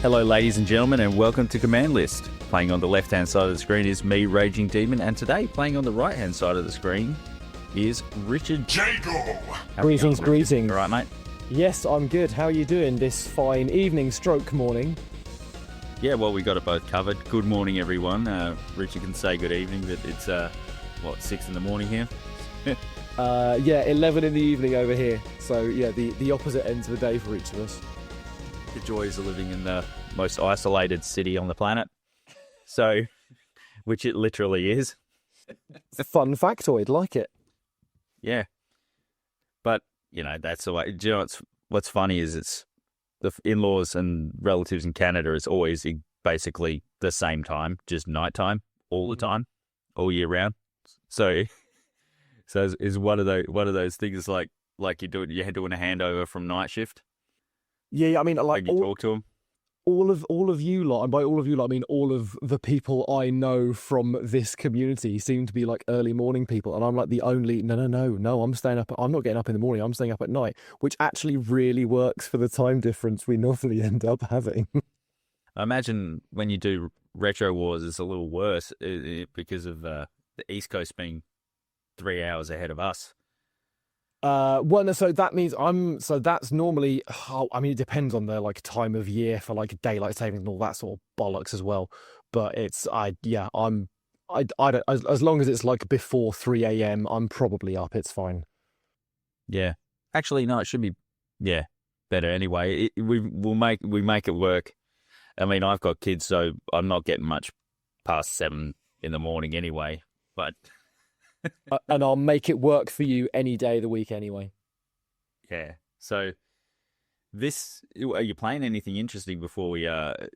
Hello, ladies and gentlemen, and welcome to Command List. Playing on the left-hand side of the screen is me, Raging Demon, and today, playing on the right-hand side of the screen is Richard Jago. Greetings. All right, mate? Yes, I'm good. How are you doing this fine evening stroke morning? Yeah, well, we got it both covered. Good morning, everyone. Richard can say good evening, but it's, 6 in the morning here? 11 in the evening over here. So, yeah, the opposite ends of the day for each of us. The joys of living in the most isolated city on the planet. So, which it literally is. Fun factoid, like it. Yeah. But, that's the way. Do you know what's funny is it's the in-laws and relatives in Canada is always basically the same time, just nighttime all the time, all year round. So it's one of those things like you're doing a handover from night shift. Yeah, I mean, like you talk to them. All of you lot, and by all of you lot, I mean all of the people I know from this community seem to be like early morning people, and I'm like the only no. I'm staying up. I'm not getting up in the morning. I'm staying up at night, which actually really works for the time difference we normally end up having. I imagine when you do Retro Wars, it's a little worse because of the East Coast being 3 hours ahead of us. So that means that's normally, it depends on the like time of year for like daylight savings and all that sort of bollocks as well. But I don't, as long as it's like before 3 a.m, I'm probably up. It's fine. Yeah. Actually, no, it should be, better anyway. We make it work. I mean, I've got kids, so I'm not getting much past 7 in the morning anyway, but... and I'll make it work for you any day of the week anyway. Yeah. So are you playing anything interesting before we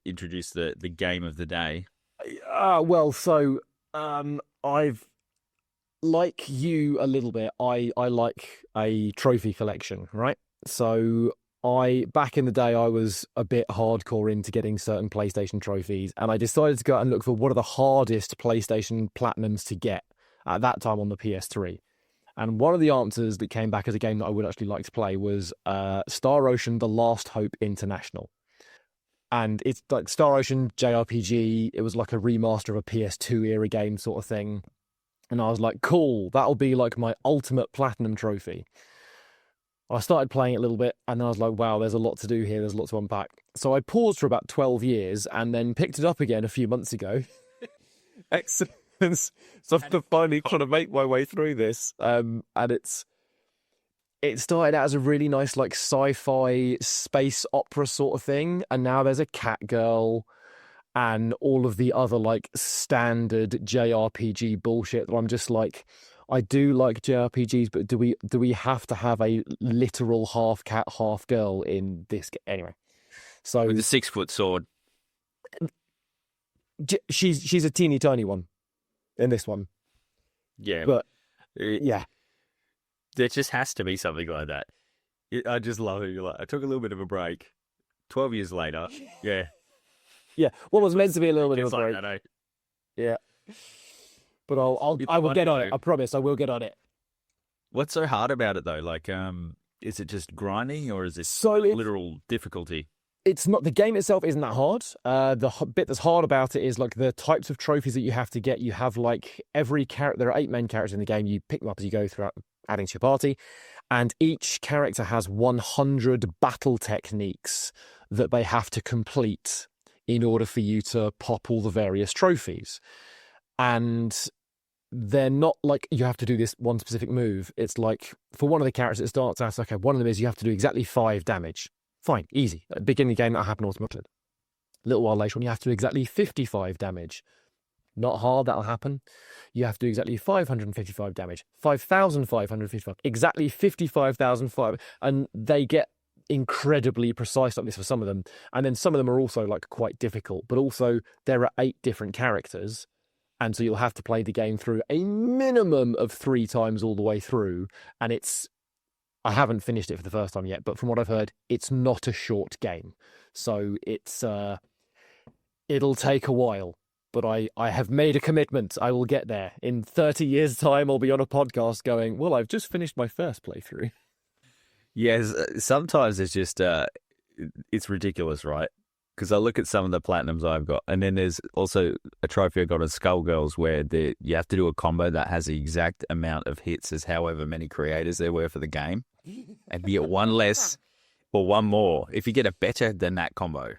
introduce the game of the day? I've, like you a little bit, I like a trophy collection, right? So back in the day, I was a bit hardcore into getting certain PlayStation trophies, and I decided to go out and look for what are the hardest PlayStation Platinums to get at that time on the PS3. And one of the answers that came back as a game that I would actually like to play was Star Ocean The Last Hope International. And it's like Star Ocean JRPG. It was like a remaster of a PS2 era game sort of thing. And I was like, cool, that'll be like my ultimate platinum trophy. I started playing it a little bit, and then I was like, wow, there's a lot to do here. There's a lot to unpack. So I paused for about 12 years and then picked it up again a few months ago. Excellent. So I'm finally trying to make my way through this, and it started out as a really nice like sci-fi space opera sort of thing, and now there's a cat girl and all of the other like standard JRPG bullshit that I'm just like, I do like JRPGs, but do we have to have a literal half cat half girl in this anyway? So with a 6-foot sword, she's a teeny tiny one in this one. Yeah. But yeah. There just has to be something like that. I just love it. I took a little bit of a break. 12 years later. Yeah. Yeah. Well, it was meant to be a little bit of a break. Like that, eh? Yeah. But I will get on it. I promise I will get on it. What's so hard about it though? Like, is it just grinding or is it literal difficulty? It's not, the game itself isn't that hard. The bit that's hard about it is like the types of trophies that you have to get. You have like every character, there are 8 main characters in the game. You pick them up as you go throughout adding to your party. And each character has 100 battle techniques that they have to complete in order for you to pop all the various trophies. And they're not like you have to do this one specific move. It's like for one of the characters, it starts out, okay, one of them is you have to do exactly 5 damage. Fine, easy. At the beginning of the game, that'll happen automatically. A little while later on, you have to do exactly 55 damage. Not hard, that'll happen. You have to do exactly 555 damage. 5,555. Exactly 55,005. And they get incredibly precise like this for some of them. And then some of them are also like quite difficult. But also, there are 8 different characters. And so you'll have to play the game through a minimum of 3 times all the way through. And I haven't finished it for the first time yet, but from what I've heard, it's not a short game. So it'll take a while, but I have made a commitment. I will get there. In 30 years' time, I'll be on a podcast going, well, I've just finished my first playthrough. Yes, sometimes it's just, it's ridiculous, right? because I look at some of the platinums I've got, and then there's also a trophy I got at Skullgirls where you have to do a combo that has the exact amount of hits as however many creators there were for the game, and you get one less or one more. If you get a better than that combo,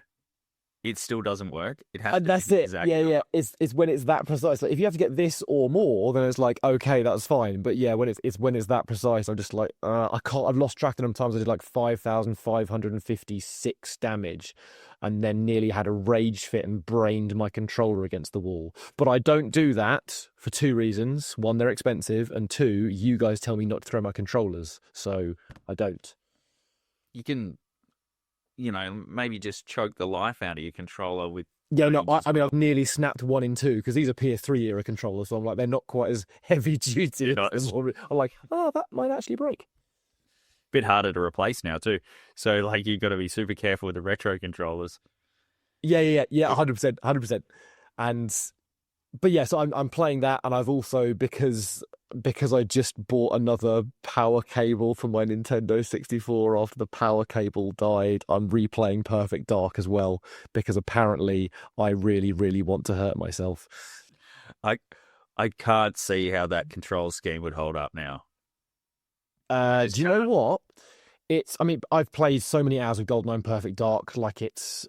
it still doesn't work. It has And to that's be the it. exact Yeah, number. yeah. It's when it's that precise. Like if you have to get this or more, then it's like okay, that's fine. But yeah, when it's that precise, I'm just like I can't. I've lost track of them times. I did like 5,556 damage, and then nearly had a rage fit and brained my controller against the wall. But I don't do that for two reasons: one, they're expensive, and two, you guys tell me not to throw my controllers, so I don't. You can, maybe just choke the life out of your controller with. Yeah, no, range as I mean, well. I've nearly snapped one in two because these are PS3 era controllers, so I'm like, they're not quite as heavy duty. You're not- I'm like, oh, that might actually break. Bit harder to replace now too. So like you've got to be super careful with the retro controllers. Yeah, 100%, 100%. But yeah, so I'm playing that, and I've also because I just bought another power cable for my Nintendo 64 after the power cable died. I'm replaying Perfect Dark as well because apparently I really, really want to hurt myself. I I can't see how that control scheme would hold up now. Do you know what? I mean, I've played so many hours of GoldenEye Perfect Dark, like it's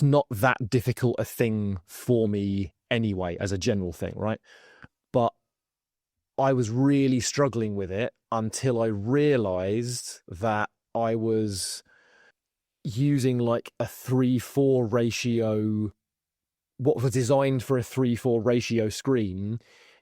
not that difficult a thing for me anyway, as a general thing, right? But I was really struggling with it until I realized that I was using like a 3:4 ratio, what was designed for a 3:4 ratio screen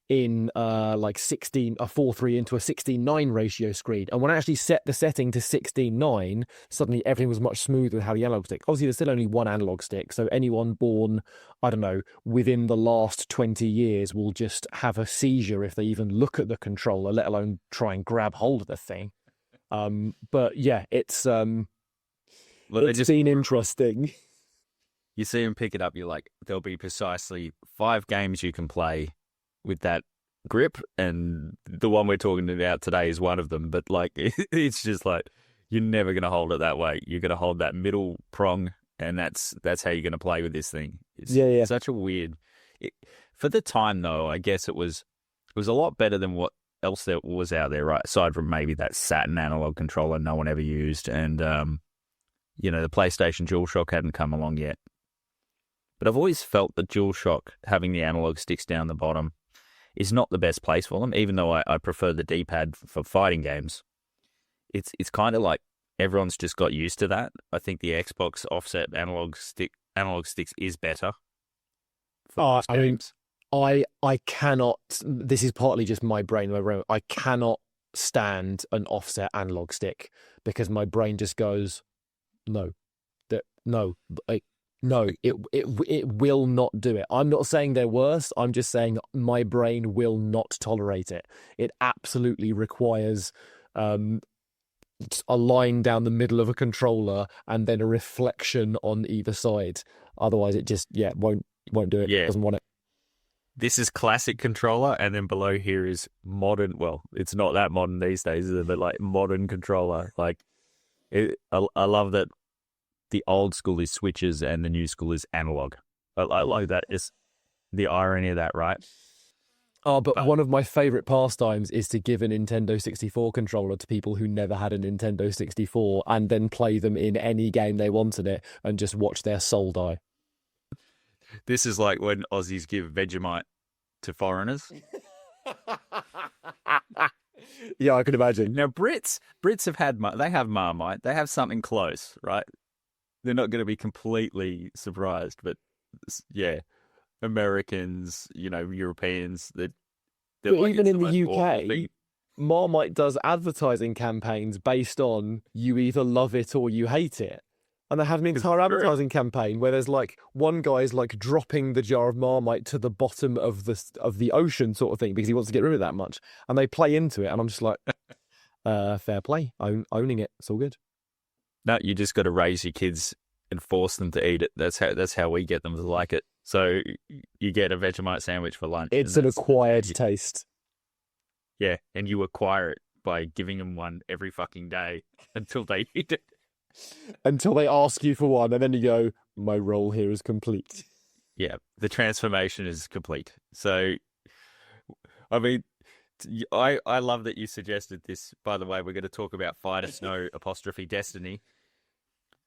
in like 16 a 4:3 into a 16:9 ratio screen. And when I actually set the setting to 16:9, suddenly everything was much smoother with how the analog stick. Obviously there's still only one analog stick, so anyone born, I don't know, within the last 20 years will just have a seizure if they even look at the controller, let alone try and grab hold of the thing. But yeah, it's Look, been interesting. you see them pick it up, you're like, there'll be precisely 5 games you can play with that grip, and the one we're talking about today is one of them. But like, it's just like you're never going to hold it that way. You're going to hold that middle prong, and that's how you're going to play with this thing. It's Yeah. such a weird. For the time, though, I guess it was a lot better than what else there was out there, right? Aside from maybe that Saturn analog controller no one ever used, and the PlayStation DualShock hadn't come along yet. But I've always felt that DualShock, having the analog sticks down the bottom, is not the best place for them, even though I prefer the D-pad for fighting games. It's kind of like everyone's just got used to that. I think the Xbox offset analog sticks is better. I mean, I cannot. This is partly just my brain. I cannot stand an offset analog stick because my brain just goes, no, no, no. It will not do it. I'm not saying they're worse. I'm just saying my brain will not tolerate it. It absolutely requires a line down the middle of a controller and then a reflection on either side. Otherwise, it just won't do it. Yeah. It doesn't want it. This is classic controller, and then below here is modern. Well, it's not that modern these days, is it? But like modern controller. Like, I love that the old school is switches and the new school is analog. I like that. Is the irony of that, right? Oh, but one of my favorite pastimes is to give a Nintendo 64 controller to people who never had a Nintendo 64 and then play them in any game they wanted it and just watch their soul die. This is like when Aussies give Vegemite to foreigners. Yeah, I can imagine. Now, Brits they have Marmite. They have something close, right? They're not going to be completely surprised, but yeah, Americans, Europeans, they're But like, even it's in the most awful UK, thing. Marmite does advertising campaigns based on you either love it or you hate it. And they have an entire true. advertising campaign where there's like one guy's like dropping the jar of Marmite to the bottom of the ocean sort of thing because he wants to get rid of that much. And they play into it, and I'm just like, fair play. I'm owning it. It's all good. No, you just got to raise your kids and force them to eat it. That's how we get them to like it. So you get a Vegemite sandwich for lunch. It's and an acquired taste. Yeah, and you acquire it by giving them one every fucking day until they eat it. until they ask you for one, and then you go, "My role here is complete." Yeah, the transformation is complete. So, I mean, I love that you suggested this. By the way, we're going to talk about Fighter Snow apostrophe Destiny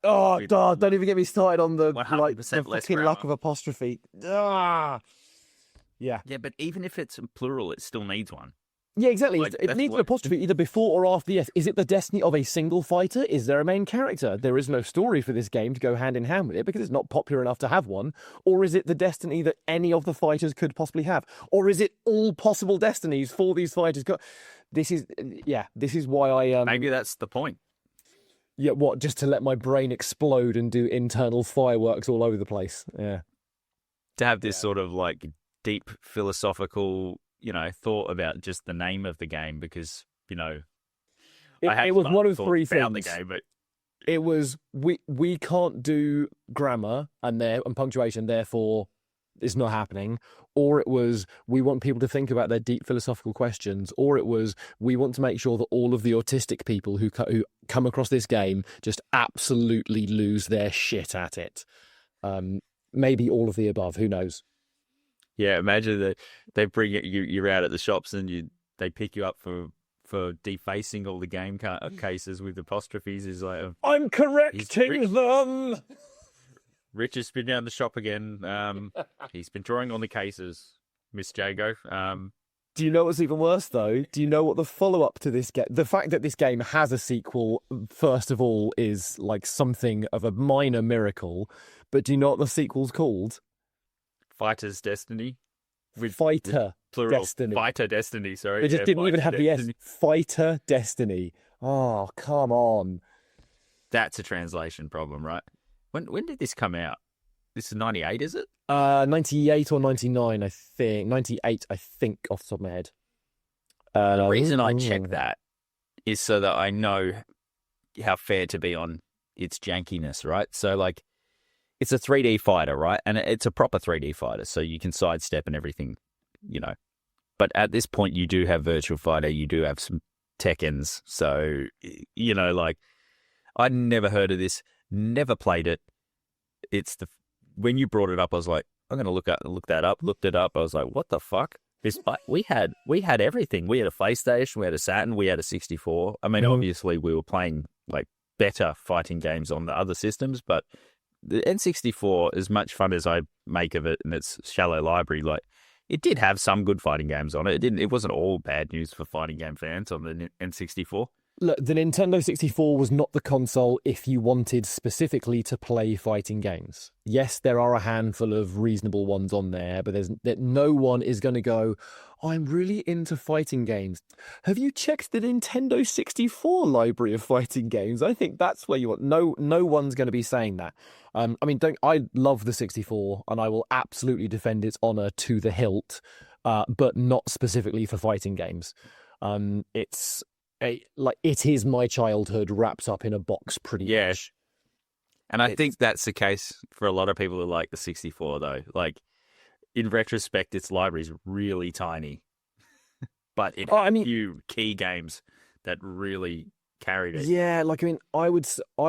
Oh, with God, don't even get me started on the 100% less fucking luck grammar. of apostrophe. Ah, yeah. Yeah, but even if it's plural, it still needs one. Yeah, exactly. Like It that's needs an what. apostrophe either before or after the S. Is it the destiny of a single fighter? Is there a main character? There is no story for this game to go hand in hand with it because it's not popular enough to have one. Or is it the destiny that any of the fighters could possibly have? Or is it all possible destinies for these fighters? This is, yeah, this is why Maybe that's the point. yeah, what, just to let my brain explode and do internal fireworks all over the place. Yeah. To have this sort of like deep philosophical, thought about just the name of the game because, I had It was some one of thoughts three about the things. game, but It was we can't do grammar and punctuation, therefore it's not happening. Or it was we want people to think about their deep philosophical questions. Or it was we want to make sure that all of the autistic people who come across this game just absolutely lose their shit at it. Maybe all of the above. Who knows? yeah, imagine that they bring it, you're out at the shops and they pick you up for defacing all the game cases with apostrophes. Is like I'm he's correcting them. Rich has been down the shop again. He's been drawing on the cases, Miss Jago. Do you know what's even worse, though? Do you know what the follow-up to this game... The fact that this game has a sequel, first of all, is like something of a minor miracle. But do you know what the sequel's called? Fighter's Destiny. With Fighter plural. Destiny. Fighter Destiny, sorry. They just didn't even have Destiny. the S. Fighter Destiny. Oh, come on. That's a translation problem, right? When did this come out? This is 98, is it? 98 or 99, I think. 98, I think, off the top of my head. The reason I check that is so that I know how fair to be on its jankiness, right? So, like, it's a 3D fighter, right? And it's a proper 3D fighter, so you can sidestep and everything, But at this point, you do have Virtual Fighter, you do have some Tekkens. So, like, I'd never heard of this, never played it. When you brought it up, I was like, I'm going to look that up, looked it up. I was like, what the fuck? We had everything. We had a PlayStation, we had a Saturn, we had a 64. I mean, obviously we were playing like better fighting games on the other systems, but the N64, as much fun as I make of it and its shallow library, like it did have some good fighting games on it. It wasn't all bad news for fighting game fans on the N64. Look, the Nintendo 64 was not the console if you wanted specifically to play fighting games. Yes, there are a handful of reasonable ones on there, but no one is going to go, I'm really into fighting games. Have you checked the Nintendo 64 library of fighting games? I think that's where you want. No one's going to be saying that. I love the 64, and I will absolutely defend its honor to the hilt, but not specifically for fighting games. It is my childhood wrapped up in a box pretty much. And I think that's the case for a lot of people who like the 64, though. Like, in retrospect, its library is really tiny. But it had a few key games that really carried it. Yeah, I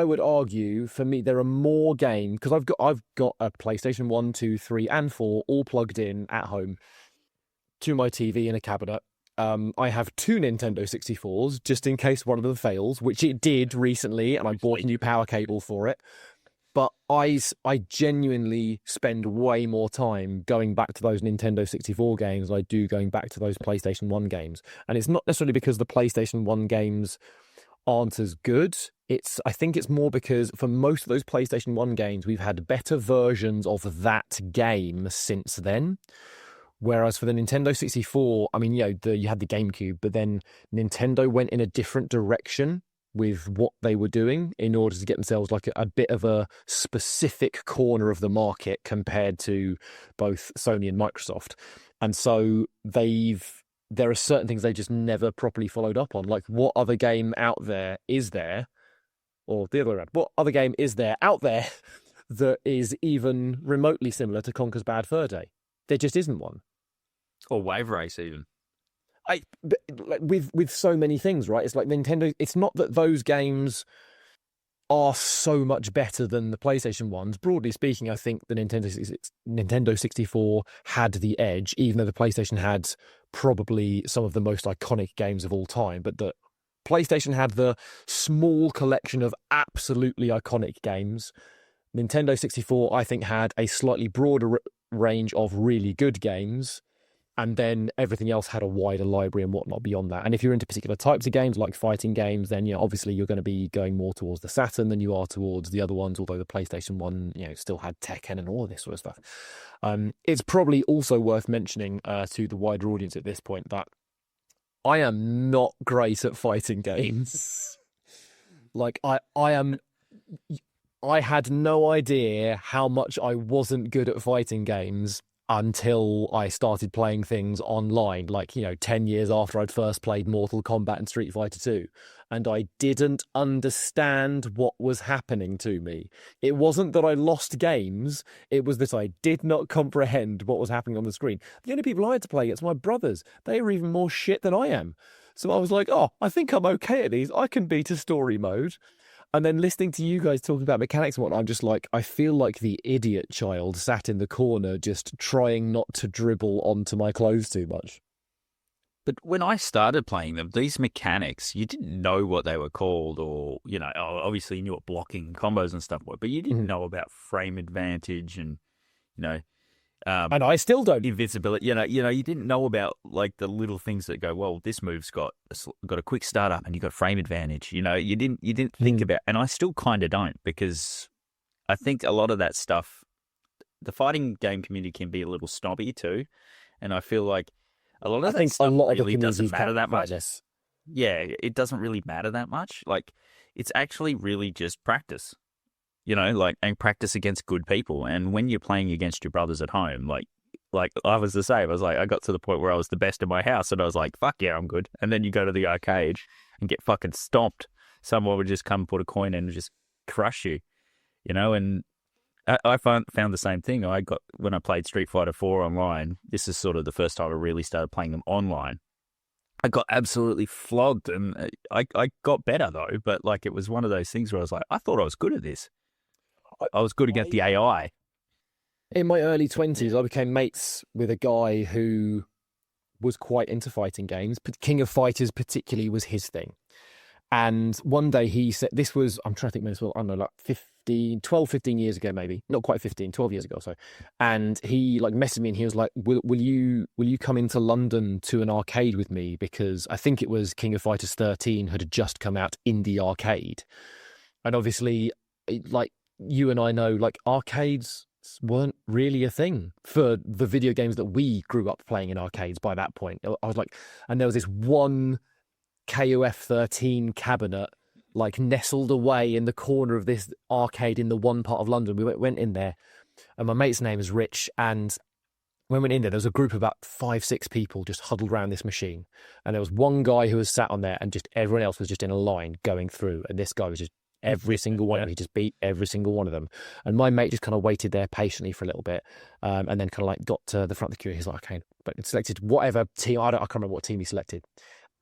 would argue, for me, there are more games, because I've got a PlayStation 1, 2, 3, and 4 all plugged in at home to my TV in a cabinet. I have 2 Nintendo 64s, just in case one of them fails, which it did recently, and I bought a new power cable for it. But I genuinely spend way more time going back to those Nintendo 64 games than I do going back to those PlayStation 1 games. And it's not necessarily because the PlayStation 1 games aren't as good. I think it's more because for most of those PlayStation 1 games, we've had better versions of that game since then. Whereas for the Nintendo 64, you had the GameCube, but then Nintendo went in a different direction with what they were doing in order to get themselves like a bit of a specific corner of the market compared to both Sony and Microsoft. And so there are certain things they just never properly followed up on. Like, what other game out there is there? Or the other way around, what other game is there out there that is even remotely similar to Conker's Bad Fur Day? There just isn't one. Or Wave Race, even. With so many things, right? It's like Nintendo. It's not that those games are so much better than the PlayStation ones. Broadly speaking, I think the Nintendo 64 had the edge, even though the PlayStation had probably some of the most iconic games of all time. But the PlayStation had the small collection of absolutely iconic games. Nintendo 64, I think, had a slightly broader range of really good games, and then everything else had a wider library and whatnot beyond that. And if you're into particular types of games, like fighting games, then obviously you're going to be going more towards the Saturn than you are towards the other ones, although the PlayStation 1, still had Tekken and all this sort of stuff. It's probably also worth mentioning to the wider audience at this point that I am not great at fighting games. Like, I had no idea how much I wasn't good at fighting games until I started playing things online, like, 10 years after I'd first played Mortal Kombat and Street Fighter 2. And I didn't understand what was happening to me. It wasn't that I lost games, it was that I did not comprehend what was happening on the screen. The only people I had to play against were my brothers. They were even more shit than I am. So I was like, oh, I think I'm okay at these. I can beat a story mode. And then listening to you guys talking about mechanics and whatnot, I'm just like, I feel like the idiot child sat in the corner just trying not to dribble onto my clothes too much. But when I started playing them, these mechanics, you didn't know what they were called, or, obviously you knew what blocking combos and stuff were, but you didn't know about frame advantage and, and I still don't. Invincibility. You didn't know about like the little things that go, well, this move's got a quick startup and you got frame advantage. You didn't think about, and I still kind of don't, because I think a lot of that stuff, the fighting game community can be a little snobby too, and I feel like a lot of that stuff really doesn't matter that much. Yeah, it doesn't really matter that much. Like, it's actually really just practice. And practice against good people. And when you're playing against your brothers at home, like I was the same. I was like, I got to the point where I was the best in my house, and I was like, fuck yeah, I'm good. And then you go to the arcade and get fucking stomped. Someone would just come put a coin in and just crush you, and I found the same thing. When I played Street Fighter 4 online, this is sort of the first time I really started playing them online. I got absolutely flogged, and I got better though, but like, it was one of those things where I was like, I thought I was good at this. I was good against the AI. In my early 20s, I became mates with a guy who was quite into fighting games. King of Fighters particularly was his thing. And one day he said, this was, I'm trying to think, I don't know, like 12, 15 years ago, maybe. Not quite 15, 12 years ago or so. And he messaged me and he was like, will you come into London to an arcade with me? Because I think it was King of Fighters 13 had just come out in the arcade. And obviously, you and I know, arcades weren't really a thing for the video games that we grew up playing in arcades by that point. I was like, and there was this one KOF 13 cabinet, nestled away in the corner of this arcade in the one part of London. We went in there, and my mate's name is Rich, and when we went in there was a group of about 5-6 people just huddled around this machine, and there was one guy who was sat on there, and just everyone else was just in a line going through, and this guy was just every single one. He just beat every single one of them. And my mate just kind of waited there patiently for a little bit, and then kind of got to the front of the queue. He's like, okay, but it selected whatever team. I can't remember what team he selected.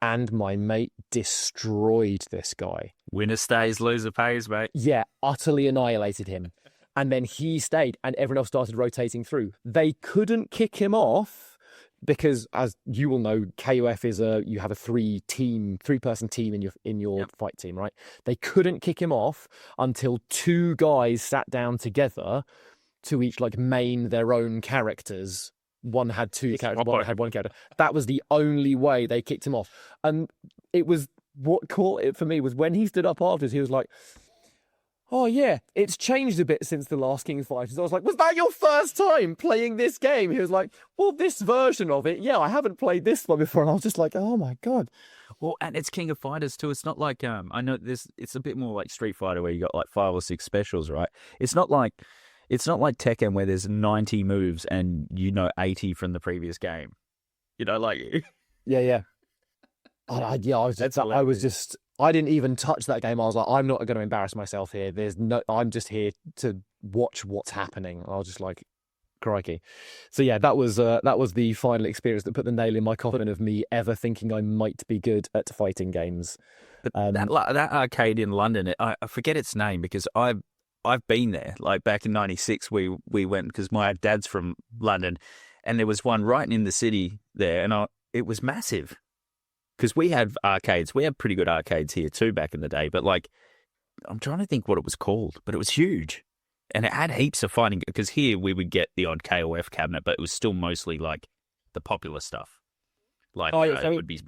And my mate destroyed this guy. Winner stays, loser pays, mate. Yeah, utterly annihilated him. And then he stayed, and everyone else started rotating through. They couldn't kick him off, because, as you will know, KOF is you have a 3-person team in your fight team, right? They couldn't kick him off until 2 guys sat down together to each main their own characters. One had 2 characters, one had 1 character. That was the only way they kicked him off. And it was, what caught it for me was when he stood up afterwards, he was like, oh yeah, it's changed a bit since the last King of Fighters. I was like, was that your first time playing this game? He was like, well, this version of it, yeah, I haven't played this one before. And I was just like, oh my God. Well, and it's King of Fighters too. It's not like, I know it's a bit more like Street Fighter where you got 5 or 6 specials, right? It's not like Tekken where there's 90 moves and 80 from the previous game. Yeah. I didn't even touch that game. I was like, I'm not going to embarrass myself here. I'm just here to watch what's happening. I was just like, Crikey. So yeah, that was the final experience that put the nail in my coffin of me ever thinking I might be good at fighting games. But that arcade in London, I forget its name because I've been there. Like back in '96, we went because my dad's from London, and there was one right in the city there, and it was massive because we had arcades. We had pretty good arcades here too back in the day. But like, I'm trying to think what it was called, but it was huge, and it had heaps of fighting. Because here we would get the odd KOF cabinet, but it was still mostly like the popular stuff. Like, it would be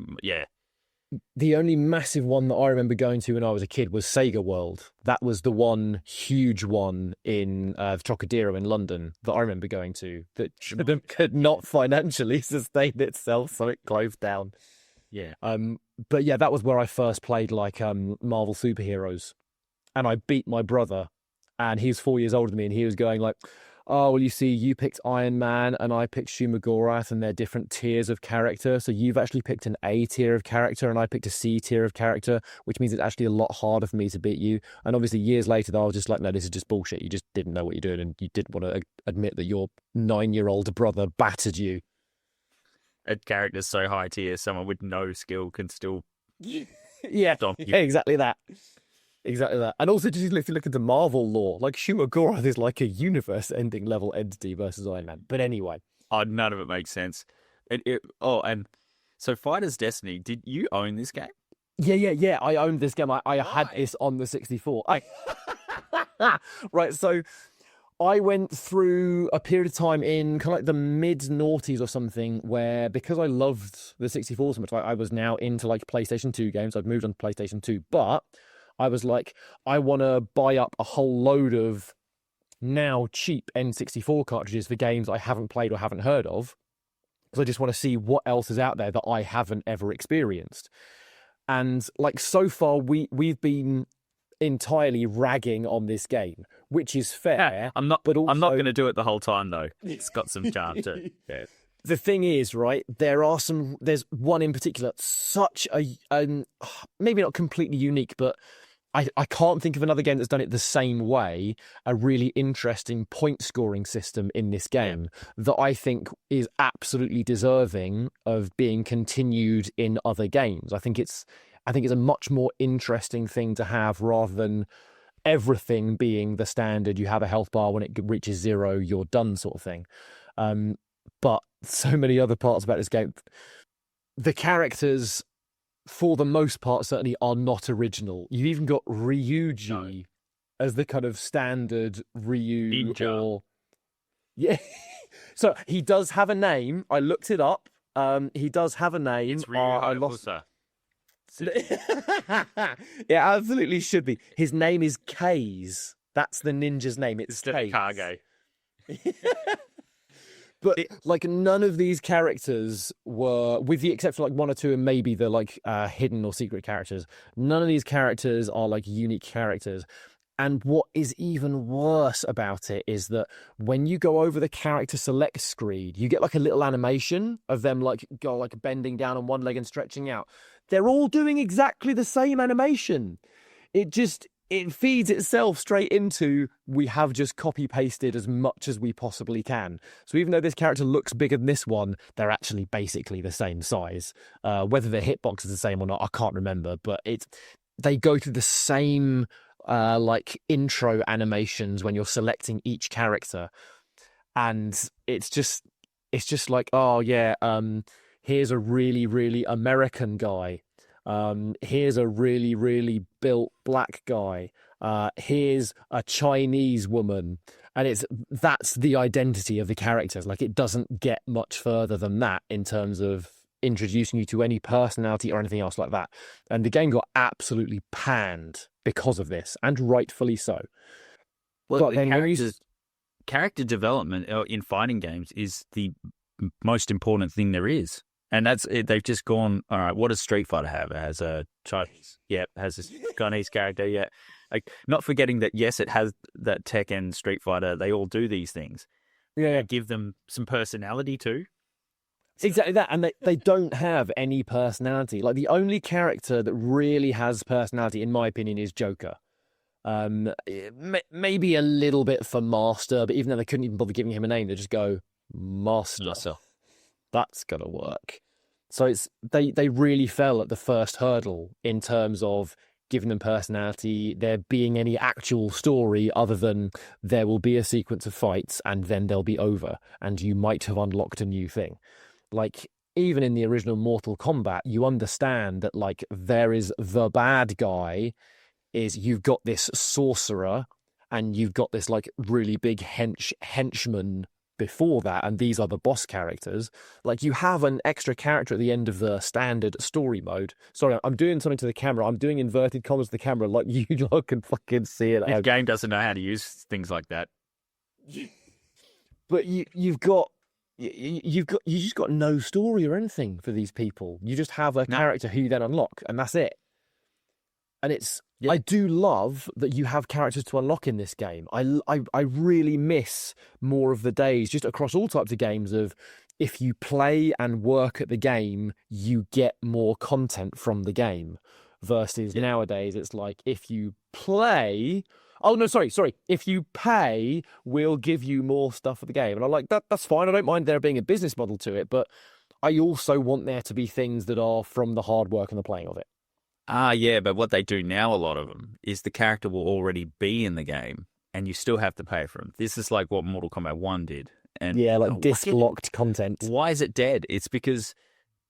The only massive one that I remember going to when I was a kid was Sega World. That was the one huge one in Trocadero in London that I remember going to that could not financially sustain itself, so it closed down. Yeah. But yeah, that was where I first played like Marvel superheroes, and I beat my brother, and he's 4 years older than me, and he was going like, "Oh, well, you see, you picked Iron Man and I picked Shumagorath, and they're different tiers of character. So you've actually picked an A tier of character and I picked a C tier of character, which means it's actually a lot harder for me to beat you." And obviously, years later, I was just like, "No, this is just bullshit. You just didn't know what you're doing, and you didn't want to admit that your 9-year-old brother battered you." A character's so high tier, someone with no skill can still Yeah, stomp you. exactly that. Exactly that. And also, just if you look into Marvel lore, like Shumagorath is like a universe-ending level entity versus Iron Man. But anyway. Oh, none of it makes sense. And so Fighter's Destiny, did you own this game? Yeah. I owned this game. I had this on the 64. Right, so I went through a period of time in kind of like the mid-noughties or something where, because I loved the 64 so much, I was now into like PlayStation 2 games. I'd moved on to PlayStation 2, but I was like, I want to buy up a whole load of now cheap N64 cartridges for games I haven't played or haven't heard of, because I just want to see what else is out there that I haven't ever experienced. And like, so far, we've been entirely ragging on this game, which is fair. Yeah, I'm not going to do it the whole time though. It's got some charm too. Yeah. The thing is, right, there's one in particular, such a maybe not completely unique, but I can't think of another game that's done it the same way, a really interesting point scoring system in this game that I think is absolutely deserving of being continued in other games. I think it's a much more interesting thing to have rather than everything being the standard. You have a health bar, when it reaches 0, you're done sort of thing. But so many other parts about this game, the characters, for the most part, certainly are not original. You've even got Ryuji as the kind of standard Ryu. Ninja. Or... Yeah. So he does have a name. I looked it up. He does have a name. It's Ryu I lost. Hayabusa. Yeah, absolutely should be. His name is K's. That's the ninja's name. It's K's. Kage. But like, none of these characters were, with the exception of like one or two and maybe the like hidden or secret characters, none of these characters are like unique characters. And what is even worse about it is that when you go over the character select screen, you get like a little animation of them like bending down on one leg and stretching out. They're all doing exactly the same animation. It feeds itself straight into, we have just copy pasted as much as we possibly can. So even though this character looks bigger than this one, they're actually basically the same size. Whether the hitbox is the same or not, I can't remember, but they go through the same like intro animations when you're selecting each character. And it's just like, oh yeah, here's a really, really American guy. Here's a really, really built black guy. Here's a Chinese woman. And that's the identity of the characters. Like, it doesn't get much further than that in terms of introducing you to any personality or anything else like that. And the game got absolutely panned because of this, and rightfully so. Well, but then character development in fighting games is the most important thing there is. And they've just gone, all right, what does Street Fighter have? It has a Chinese, has a Chinese character, Like, not forgetting that, yes, it has that Tekken, Street Fighter, they all do these things. Yeah. Give them some personality too. Exactly that. And they don't have any personality. Like, the only character that really has personality, in my opinion, is Joker. Maybe a little bit for Master, but even though they couldn't even bother giving him a name, they just go Master. That's gonna work. So they really fell at the first hurdle in terms of giving them personality, there being any actual story other than there will be a sequence of fights and then they'll be over, and you might have unlocked a new thing. Like, even in the original Mortal Kombat, you understand that, like, there is the bad guy, is you've got this sorcerer and you've got this, like, really big henchman before that, and these are the boss characters. Like, you have an extra character at the end of the standard story mode. Sorry, I'm doing something to the camera. I'm doing inverted commas to the camera, like you lot can fucking see it. This game doesn't know how to use things like that. But you've just got no story or anything for these people. You just have a character who you then unlock, and that's it. And I do love that you have characters to unlock in this game. I really miss more of the days, just across all types of games, of if you play and work at the game, you get more content from the game. Versus nowadays, it's like, if you play... Oh, no, sorry. If you pay, we'll give you more stuff for the game. And I'm like, that's fine. I don't mind there being a business model to it, but I also want there to be things that are from the hard work and the playing of it. Yeah, but what they do now, a lot of them, is the character will already be in the game, and you still have to pay for them. This is like what Mortal Kombat 1 did. And yeah, like disc-locked content. Why is it dead? It's because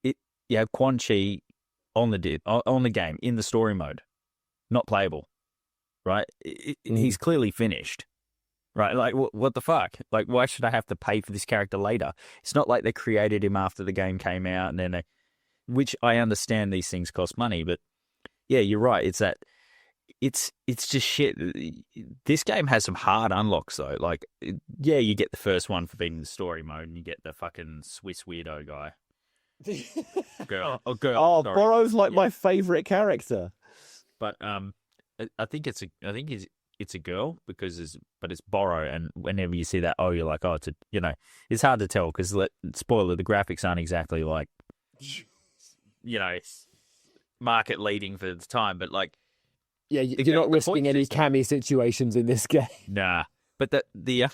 you have Quan Chi on the game, in the story mode, not playable, right? He's clearly finished, right? Like, what the fuck? Like, why should I have to pay for this character later? It's not like they created him after the game came out, and then which I understand these things cost money, but yeah, you're right. It's just shit. This game has some hard unlocks though. Like, yeah, you get the first one for being in the story mode, and you get the fucking Swiss weirdo guy. Girl. Oh, Borrow's like my favorite character. But I think it's a girl because it's Borrow, and whenever you see that, you're like, it's hard to tell because spoiler, the graphics aren't exactly like, market leading for the time, but like, yeah, you're not risking any cami situations in this game. Nah, but the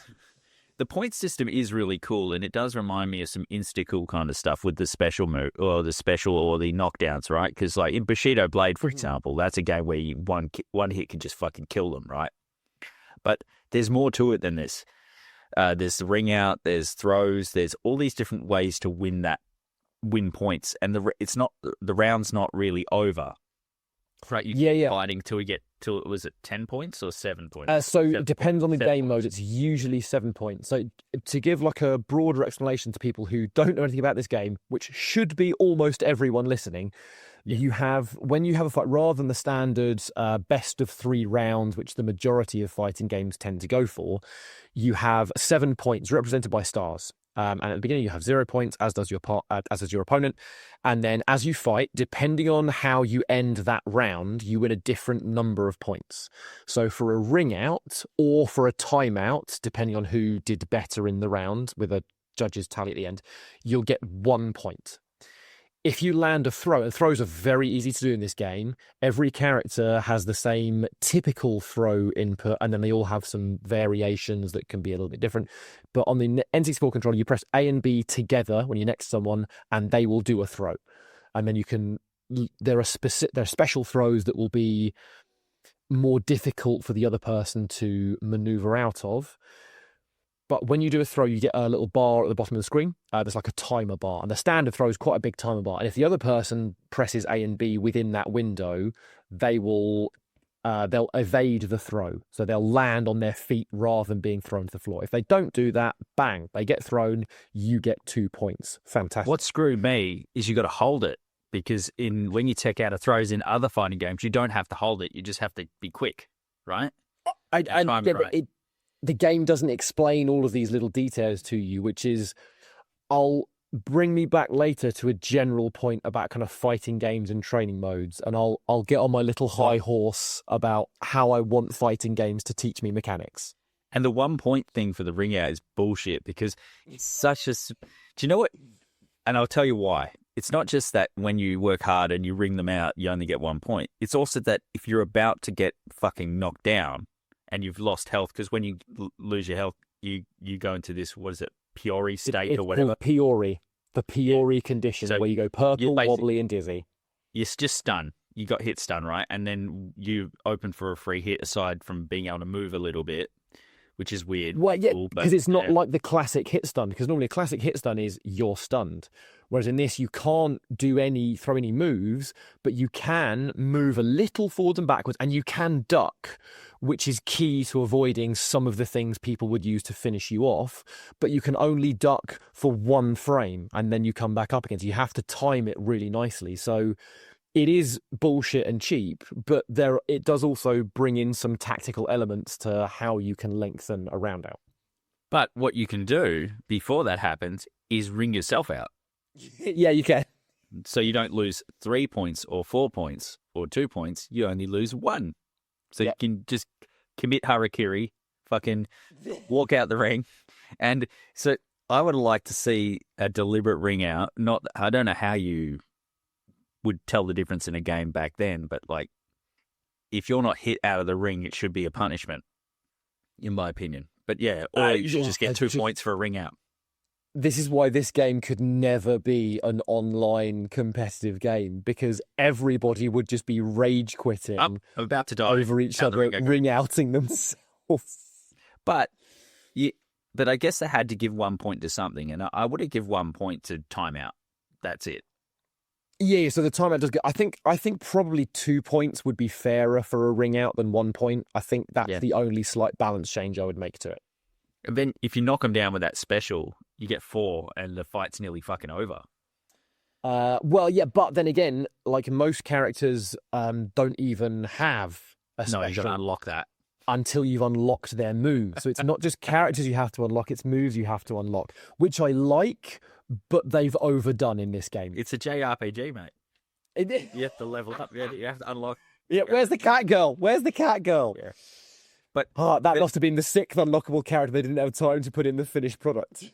point system is really cool, and it does remind me of some insta-cool kind of stuff with the special move or the knockdowns, right? Because like in Bushido Blade, for example, that's a game where one hit can just fucking kill them, right? But there's more to it than this. There's the ring out, there's throws, there's all these different ways to win win points, and the round's not really over, right? Fighting till we get was it 10 points or 7 points? It depends on the game mode. It's usually 7 points. So to give like a broader explanation to people who don't know anything about this game, which should be almost everyone listening, when you have a fight, rather than the standard best of 3 rounds, which the majority of fighting games tend to go for, you have 7 points represented by stars. And at the beginning, you have 0 points, as does your opponent. And then as you fight, depending on how you end that round, you win a different number of points. So for a ring out or for a timeout, depending on who did better in the round with a judge's tally at the end, you'll get 1 point. If you land a throw, and throws are very easy to do in this game, every character has the same typical throw input, and then they all have some variations that can be a little bit different. But on the N64 controller, you press A and B together when you're next to someone, and they will do a throw. And then there are special throws that will be more difficult for the other person to maneuver out of. But when you do a throw, you get a little bar at the bottom of the screen. There's like a timer bar. And the standard throw is quite a big timer bar. And if the other person presses A and B within that window, they'll evade the throw. So they'll land on their feet rather than being thrown to the floor. If they don't do that, bang, they get thrown, you get 2 points. Fantastic. What screwed me is you got to hold it, because when you check out of throws in other fighting games, you don't have to hold it. You just have to be quick, right? The game doesn't explain all of these little details to you, which is, I'll bring me back later to a general point about kind of fighting games and training modes, and I'll get on my little high horse about how I want fighting games to teach me mechanics. And the 1 point thing for the ring out is bullshit, because it's such a... Do you know what? And I'll tell you why. it's not just that when you work hard and you ring them out, you only get 1 point. It's also that if you're about to get fucking knocked down and you've lost health, because when you lose your health, you go into this, what is it, Piori state It's or whatever. called Piori, the Piori condition, So where you go purple, wobbly, and dizzy. You're just stunned. You got hit stun, right? And then you open for a free hit aside from being able to move a little bit, which is weird. Well, yeah, cool, because it's not like the classic hit stun, because normally a classic hit stun is you're stunned. Whereas in this, you can't throw any moves, but you can move a little forwards and backwards, and you can duck, which is key to avoiding some of the things people would use to finish you off. But you can only duck for 1 frame, and then you come back up again. So you have to time it really nicely. So it is bullshit and cheap, but it does also bring in some tactical elements to how you can lengthen a round out. But what you can do before that happens is ring yourself out. Yeah, you can. So you don't lose 3 points or 4 points or 2 points. You only lose 1. So you can just commit harakiri, fucking walk out the ring. And so I would like to see a deliberate ring out. I don't know how you would tell the difference in a game back then, but like if you're not hit out of the ring, it should be a punishment, in my opinion. But yeah, or you should just get 2 points for a ring out. This is why this game could never be an online competitive game, because everybody would just be rage quitting I'm about to die over each other, ring outing themselves. But I guess they had to give 1 point to something, and I would have give 1 point to timeout. That's it. Yeah, so the timeout does go. I think probably 2 points would be fairer for a ring out than 1 point. I think that's the only slight balance change I would make to it. And then if you knock them down with that special, you get 4 and the fight's nearly fucking over. Well, yeah, but then again, like most characters don't even have a special. No, you got to unlock that. Until you've unlocked their moves. So it's not just characters you have to unlock, it's moves you have to unlock, which I like, but they've overdone in this game. It's a JRPG, mate. You have to level up. You have to unlock. Yeah, where's the cat girl? Where's the cat girl? Yeah. That must have been the 6th unlockable character they didn't have time to put in the finished product.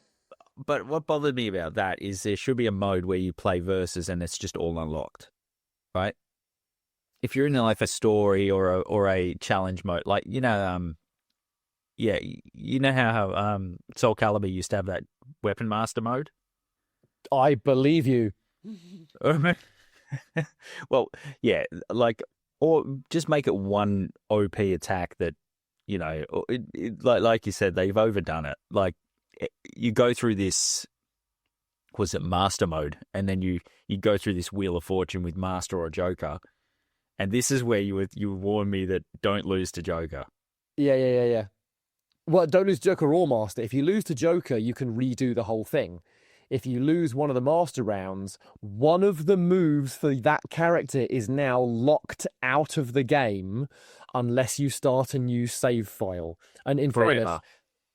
But what bothered me about that is there should be a mode where you play versus and it's just all unlocked, right? If you're in like a story or a challenge mode, like you know how Soul Calibur used to have that weapon master mode. I believe you. Well, yeah, like or just make it one OP attack that like you said, they've overdone it. Like you go through this, was it master mode, and then you go through this Wheel of Fortune with master or Joker. And this is where you warn me that don't lose to Joker. Yeah. Well, don't lose Joker or Master. If you lose to Joker, you can redo the whole thing. If you lose one of the Master rounds, one of the moves for that character is now locked out of the game unless you start a new save file. And in fairness,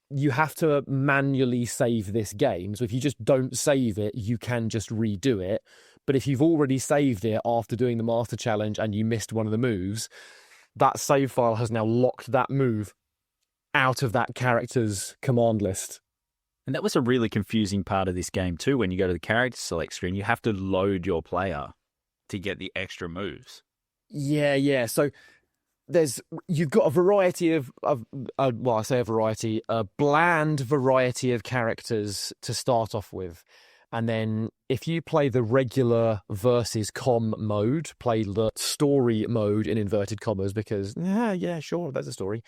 you have to manually save this game. So if you just don't save it, you can just redo it. But if you've already saved it after doing the Master Challenge and you missed one of the moves, that save file has now locked that move out of that character's command list. And that was a really confusing part of this game too. When you go to the character select screen, you have to load your player to get the extra moves. Yeah. So you've got a variety of well, I say a variety, a bland variety of characters to start off with. And then if you play the regular versus com mode, play the story mode in inverted commas, because, yeah, sure, that's a story.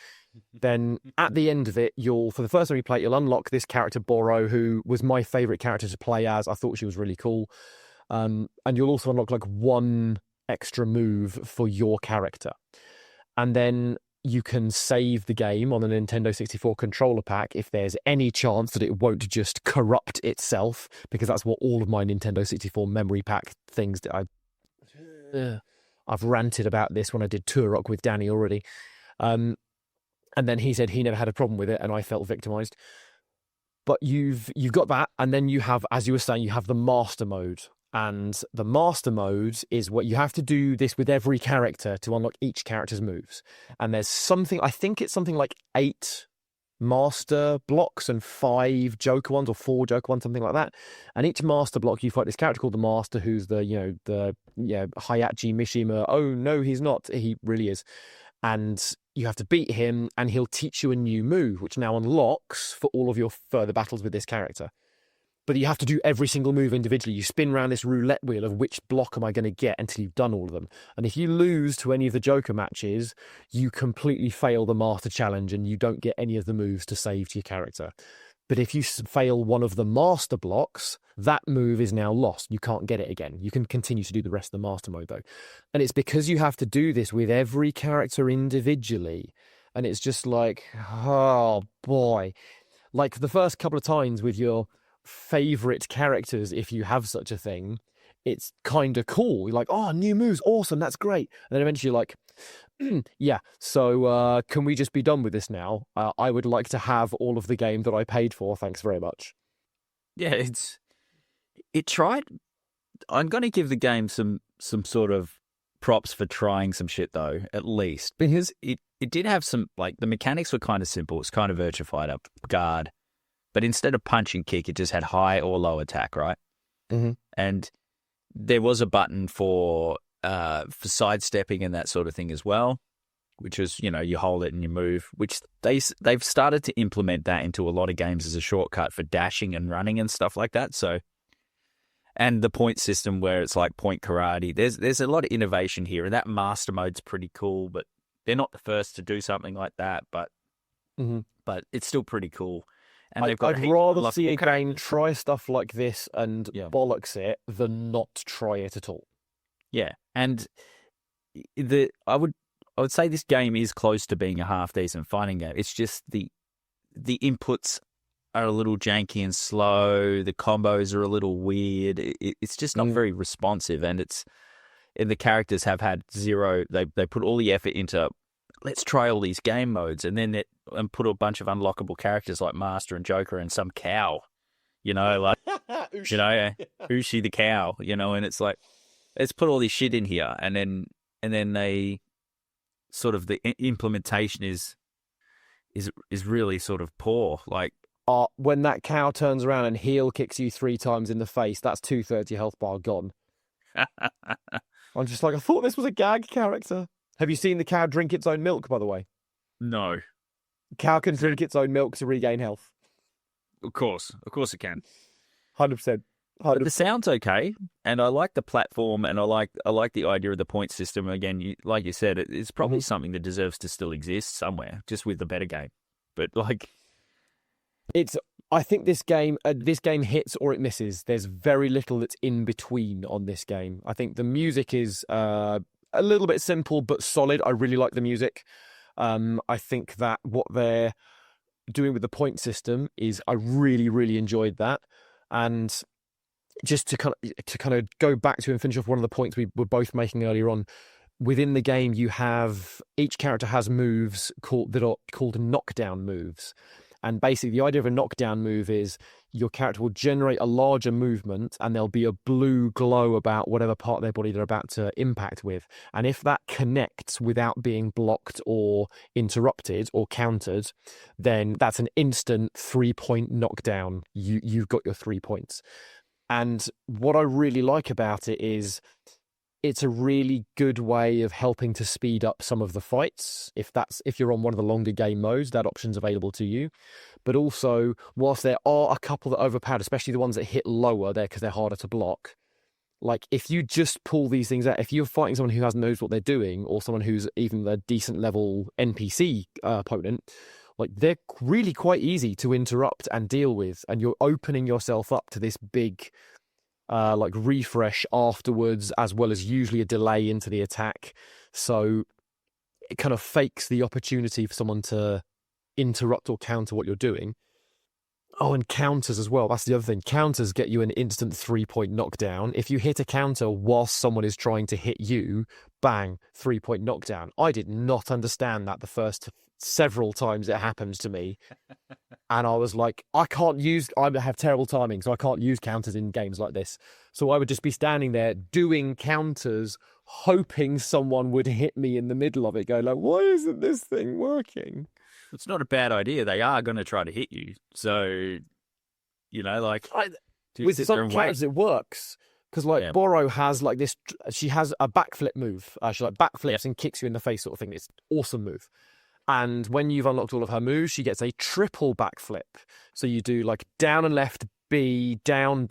Then at the end of it, for the first time you play it, you'll unlock this character, Boro, who was my favourite character to play as. I thought she was really cool. And you'll also unlock like one extra move for your character. And then you can save the game on the Nintendo 64 controller pack if there's any chance that it won't just corrupt itself, because that's what all of my Nintendo 64 memory pack things that I've ranted about this when I did Turok with Danny already. And then he said he never had a problem with it, and I felt victimized. But you've got that, and then you have, as you were saying, you have the master mode. And the master mode is what you have to do this with every character to unlock each character's moves. And there's something, I think it's something like 8 master blocks and 5 Joker ones or 4 Joker ones, something like that. And each master block, you fight this character called the Master, who's the Hayachi Mishima. Oh no, he's not. He really is. And you have to beat him, and he'll teach you a new move, which now unlocks for all of your further battles with this character. But you have to do every single move individually. You spin around this roulette wheel of which block am I going to get until you've done all of them. And if you lose to any of the Joker matches, you completely fail the Master Challenge and you don't get any of the moves to save to your character. But if you fail one of the Master blocks, that move is now lost. You can't get it again. You can continue to do the rest of the Master mode, though. And it's because you have to do this with every character individually. And it's just like, oh boy. Like the first couple of times with your favorite characters, if you have such a thing, it's kind of cool. You're like, oh, new moves, awesome, that's great. And then eventually you're like, yeah, so can we just be done with this now? I would like to have all of the game that I paid for, thanks very much. Yeah, it tried. I'm going to give the game some sort of props for trying some shit, though, at least, because it did have some, like, the mechanics were kind of simple. It's kind of Virtua Fighter, guard. But instead of punch and kick, it just had high or low attack, right? Mm-hmm. And there was a button for sidestepping and that sort of thing as well, which was, you hold it and you move, which they've started to implement that into a lot of games as a shortcut for dashing and running and stuff like that. So, and the point system where it's like point karate, there's a lot of innovation here, and that master mode's pretty cool, but they're not the first to do something like that, but it's still pretty cool. And I'd rather see a game try stuff like this and bollocks it than not try it at all. Yeah, and I would say this game is close to being a half decent fighting game. It's just the inputs are a little janky and slow. The combos are a little weird. It's just not very responsive, and the characters have had zero. They put all the effort into, let's try all these game modes, and then and put a bunch of unlockable characters like Master and Joker and some cow, like Ushi the cow, and it's like, let's put all this shit in here, and then they sort of, the implementation is really sort of poor. Like, when that cow turns around and heel kicks you 3 times in the face, that's 2/3 your health bar gone. I'm just like, I thought this was a gag character. Have you seen the cow drink its own milk, by the way? No. Cow can drink its own milk to regain health. Of course it can. 100%. But the sound's okay, and I like the platform, and I like the idea of the point system. Again, like you said, it's probably something that deserves to still exist somewhere, just with the better game. But like, I think this game hits or it misses. There's very little that's in between on this game. I think the music is a little bit simple but solid. I really like the music. I think that what they're doing with the point system is, I really, really enjoyed that. And just to kind of go back to and finish off one of the points we were both making earlier on, within the game each character has moves that are called knockdown moves. And basically the idea of a knockdown move is your character will generate a larger movement and there'll be a blue glow about whatever part of their body they're about to impact with. And if that connects without being blocked or interrupted or countered, then that's an instant 3-point knockdown. You've got your 3 points. And what I really like about it is it's a really good way of helping to speed up some of the fights. If you're on one of the longer game modes, that option's available to you. But also, whilst there are a couple that are overpowered, especially the ones that hit lower there because they're harder to block, like if you just pull these things out, if you're fighting someone who knows what they're doing, or someone who's even a decent level NPC opponent, like they're really quite easy to interrupt and deal with, and you're opening yourself up to this big like refresh afterwards, as well as usually a delay into the attack. So it kind of fakes the opportunity for someone to interrupt or counter what you're doing. Oh, and counters as well. That's the other thing. Counters get you an instant 3-point knockdown. If you hit a counter whilst someone is trying to hit you, bang, 3-point knockdown. I did not understand that the first several times it happened to me. And I was like, I have terrible timing, so I can't use counters in games like this. So I would just be standing there doing counters, hoping someone would hit me in the middle of it, going like, why isn't this thing working? it's not a bad idea. They are going to try to hit you. So, like, With sit there some and wait. characters, it works. Because, like, Yeah. Boro has, like, this... She has a backflip move. She, like, backflips Yeah. and kicks you in the face sort of thing. It's an awesome move. And when you've unlocked all of her moves, she gets a triple backflip. So you do, like, down and left B, down,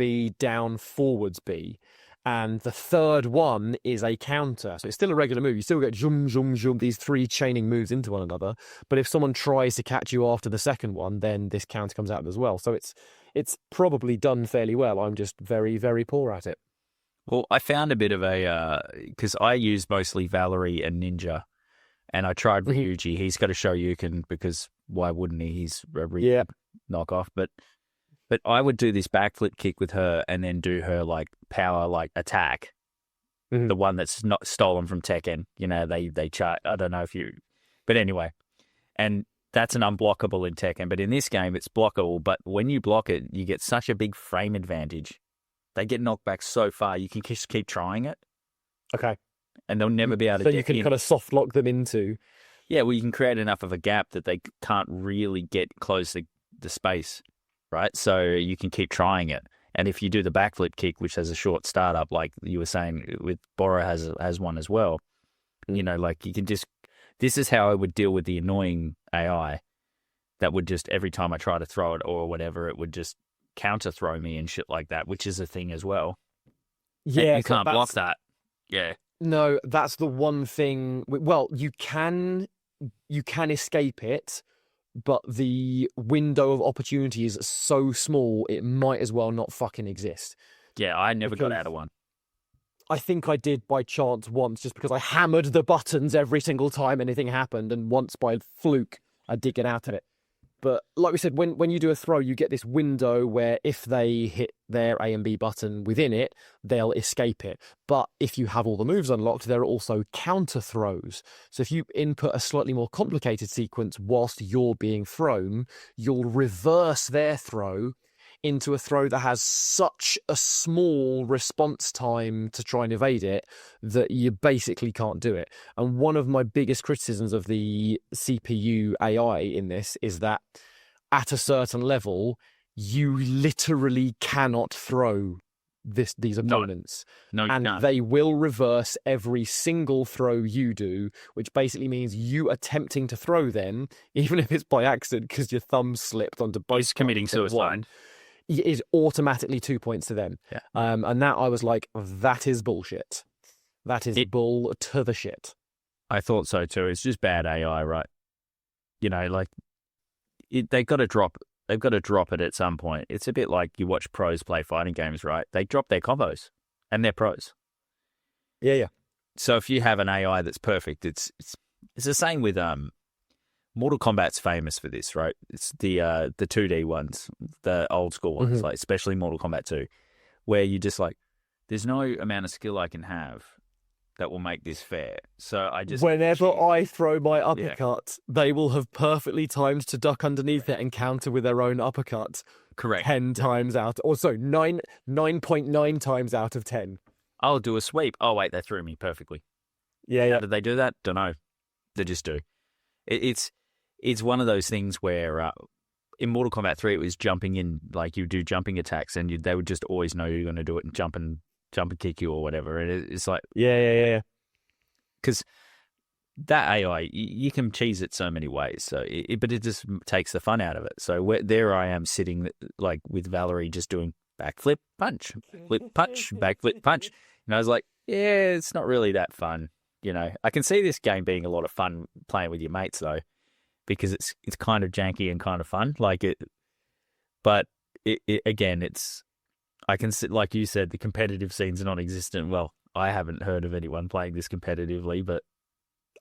forwards B. And the third one is a counter. So it's still a regular move. You still get zoom, zoom, zoom, these 3 chaining moves into one another. But if someone tries to catch you after the second one, then this counter comes out as well. So it's probably done fairly well. I'm just very, very poor at it. Well, I found a bit of a because I use mostly Valerie and Ninja, and I tried Ryuji. He's got a Shoryuken because why wouldn't he? He's a knockoff. But I would do this backflip kick with her, and then do her like power like attack, the one that's not stolen from Tekken. They chart. I don't know if you, but anyway, and that's an unblockable in Tekken. But in this game, it's blockable. But when you block it, you get such a big frame advantage. They get knocked back so far, you can just keep trying it. Okay. And they'll never be able to So get you can in. kind of soft lock them into... Yeah, well, you can create enough of a gap that they can't really close the space, right? So you can keep trying it. And if you do the backflip kick, which has a short startup, like you were saying, with Boro has one as well, like you can just... This is how I would deal with the annoying AI that would just, every time I try to throw it or whatever, it would just counter throw me and shit like that, which is a thing as well. Yeah, and you can't block that. Yeah. No, that's the one thing. Well, you can escape it, but the window of opportunity is so small it might as well not fucking exist. Yeah, I never got out of one. I think I did by chance once, just because I hammered the buttons every single time anything happened, and once by fluke I did get out of it. But like we said, when you do a throw, you get this window where if they hit their A and B button within it, they'll escape it. But if you have all the moves unlocked, there are also counter throws. So if you input a slightly more complicated sequence whilst you're being thrown, you'll reverse their throw into a throw that has such a small response time to try and evade it that you basically can't do it. And one of my biggest criticisms of the CPU AI in this is that at a certain level, you literally cannot throw these opponents. No, and they will reverse every single throw you do, which basically means you attempting to throw them, even if it's by accident because your thumb slipped onto both. He's committing suicide. Is automatically 2 points to them. Yeah. And that I was like, that is bullshit. That is bull to the shit. I thought so too. It's just bad AI, right? Like they've got to drop it at some point. It's a bit like you watch pros play fighting games, right? They drop their combos and they're pros. Yeah. So if you have an AI that's perfect, it's the same with Mortal Kombat's famous for this, right? It's the 2D ones, the old school ones, like especially Mortal Kombat 2, where you just like, there's no amount of skill I can have that will make this fair. So I just... Whenever I throw my uppercut, they will have perfectly timed to duck underneath it and counter with their own uppercut. Correct. 10 times out, or so 9.9 times out of 10. I'll do a sweep. Oh wait, they threw me perfectly. Yeah. How did they do that? Don't know. They just do. It's one of those things where in Mortal Kombat 3 it was jumping in, like you do jumping attacks, and they would just always know you're going to do it and jump and kick you or whatever. And it's like yeah. Because that AI, you can cheese it so many ways. So, but it just takes the fun out of it. So there I am sitting like with Valerie just doing backflip punch, flip punch, backflip punch, and I was like, yeah, it's not really that fun. I can see this game being a lot of fun playing with your mates though, because it's kind of janky and kind of fun, like it. But again, I can see, like you said, the competitive scene's non-existent. Well, I haven't heard of anyone playing this competitively, but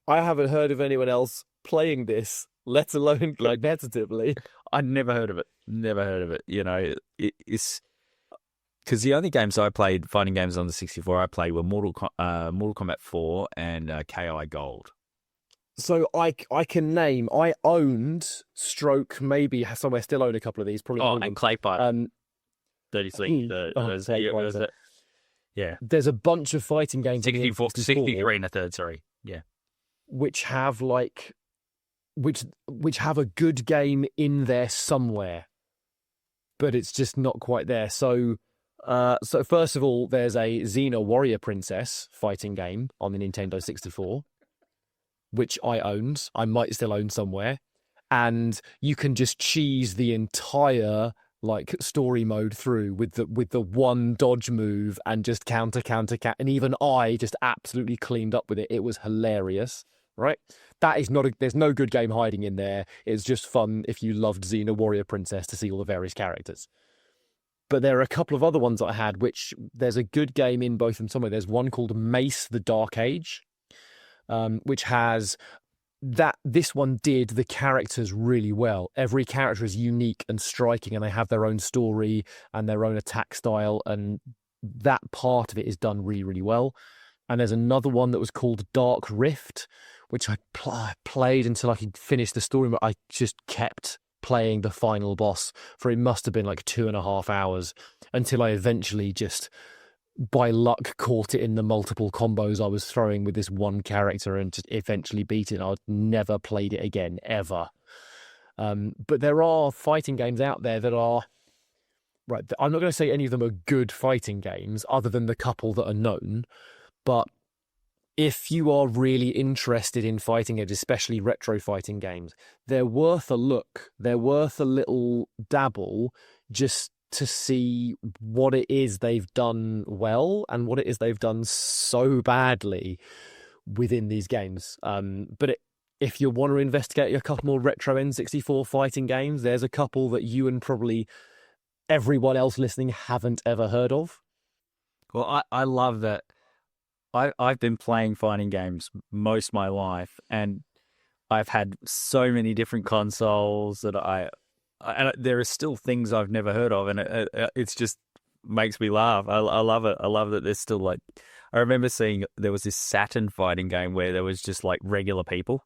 I haven't heard of anyone else playing this, let alone competitively. I'd never heard of it. It's because the only games I played, fighting games on the 64, I played were Mortal Kombat 4 and KI Gold. So I can name. I owned, stroke, maybe somewhere still own a couple of these. Probably. Oh, and Clay Fighter. 36. Yeah. There's a bunch of fighting games. 63 and a third. Sorry. Yeah. Which have like which have a good game in there somewhere, but it's just not quite there. So first of all, there's a Xena Warrior Princess fighting game on the Nintendo 64, which I owned. I might still own somewhere, and you can just cheese the entire like story mode through with the one dodge move and just counter, and even I just absolutely cleaned up with it. It was hilarious, right? That is not there's no good game hiding in there. It's just fun if you loved Xena Warrior Princess to see all the various characters. But there are a couple of other ones that I had, which there's a good game in both of them somewhere. There's one called Mace: The Dark Age, which has this one did the characters really well. Every character is unique and striking, and they have their own story and their own attack style, and that part of it is done really, really well. And there's another one that was called Dark Rift, which I played until I could finish the story, but I just kept playing the final boss for it must have been like 2.5 hours until I eventually just by luck caught it in the multiple combos I was throwing with this one character and just eventually beat it. I'd never played it again, ever. But there are fighting games out there that are, right, I'm not going to say any of them are good fighting games other than the couple that are known, but if you are really interested in fighting games, especially retro fighting games, they're worth a look. They're worth a little dabble just to see what it is they've done well and what it is they've done so badly within these games. But if you want to investigate a couple more retro N64 fighting games, there's a couple that you and probably everyone else listening haven't ever heard of. Well, I love that. I've been playing fighting games most of my life, and I've had so many different consoles that and there are still things I've never heard of, and it's just makes me laugh. I love it. I love that there's still like, I remember seeing there was this Saturn fighting game where there was just like regular people.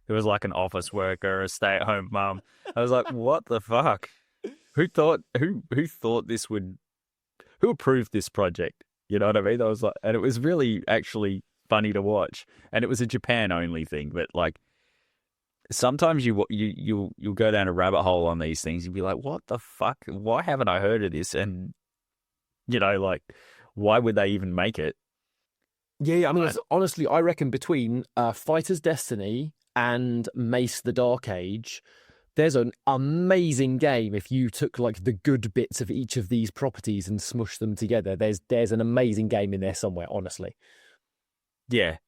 There was like an office worker, a stay-at-home mum. I was like, what the fuck? Who thought this would? Who approved this project? You know what I mean? I was like, and it was really actually funny to watch. And it was a Japan only thing, but like sometimes you'll go down a rabbit hole on these things and be like, what the fuck? Why haven't I heard of this? And like, why would they even make it? Yeah, I mean, honestly, I reckon between Fighter's Destiny and Mace: The Dark Age, there's an amazing game if you took like the good bits of each of these properties and smushed them together. There's an amazing game in there somewhere, honestly. Yeah.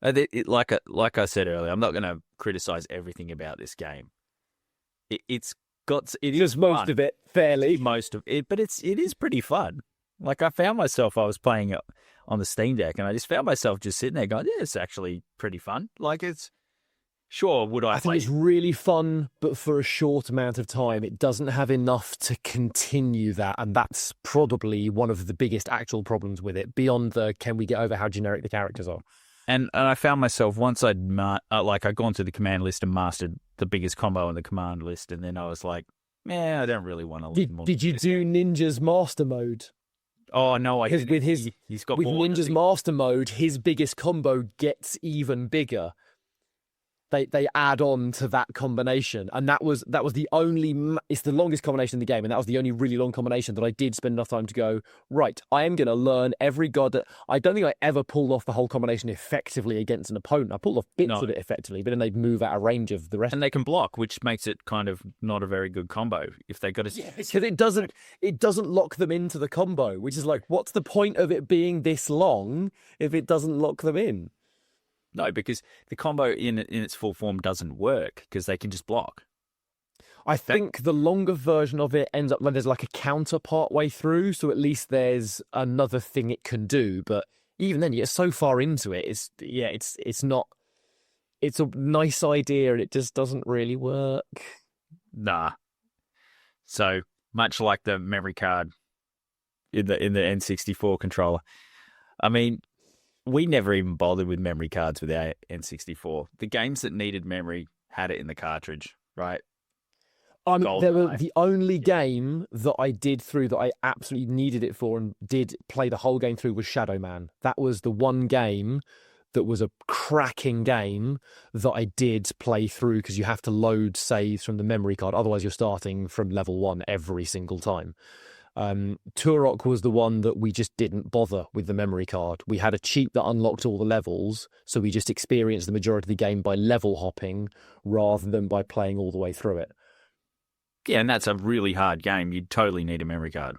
Like I said earlier, I'm not going to criticize everything about this game. It's got just most of it fairly, most of it, but it is pretty fun. Like I was playing it on the Steam Deck, and I just found myself just sitting there going, "Yeah, it's actually pretty fun." Like it's sure would I think it's really fun, but for a short amount of time. It doesn't have enough to continue that, and that's probably one of the biggest actual problems with it. Beyond the can we get over how generic the characters are. And I found myself once I'd gone through the command list and mastered the biggest combo on the command list, and then I was like, I don't really want to learn more. Did you do Ninja's Master Mode? Oh no, he's got with more, Ninja's Master Mode. His biggest combo gets even bigger. They add on to that combination, and that was the only. It's the longest combination in the game, and that was the only really long combination that I did spend enough time to go right. I am going to learn every god. I don't think I ever pulled off the whole combination effectively against an opponent. I pulled off bits of it effectively, but then they'd move out of range of the rest. And they can block, which makes it kind of not a very good combo if they got to. Yeah, because it doesn't lock them into the combo, which is like, what's the point of it being this long if it doesn't lock them in? No, because the combo in its full form doesn't work because they can just block. I think the longer version of it ends up when there's like a counterpart way through, so at least there's another thing it can do. But even then, you get so far into it, it's not. It's a nice idea, and it just doesn't really work. Nah. So much like the memory card in the N64 controller, I mean. We never even bothered with memory cards with our N64. The games that needed memory had it in the cartridge, right? The only game that I did through that I absolutely needed it for and did play the whole game through was Shadow Man. That was the one game that was a cracking game that I did play through, because you have to load saves from the memory card. Otherwise, you're starting from level 1 every single time. Turok was the one that we just didn't bother with the memory card. We had a cheat that unlocked all the levels, so we just experienced the majority of the game by level hopping rather than by playing all the way through it. Yeah, and that's a really hard game. You'd totally need a memory card.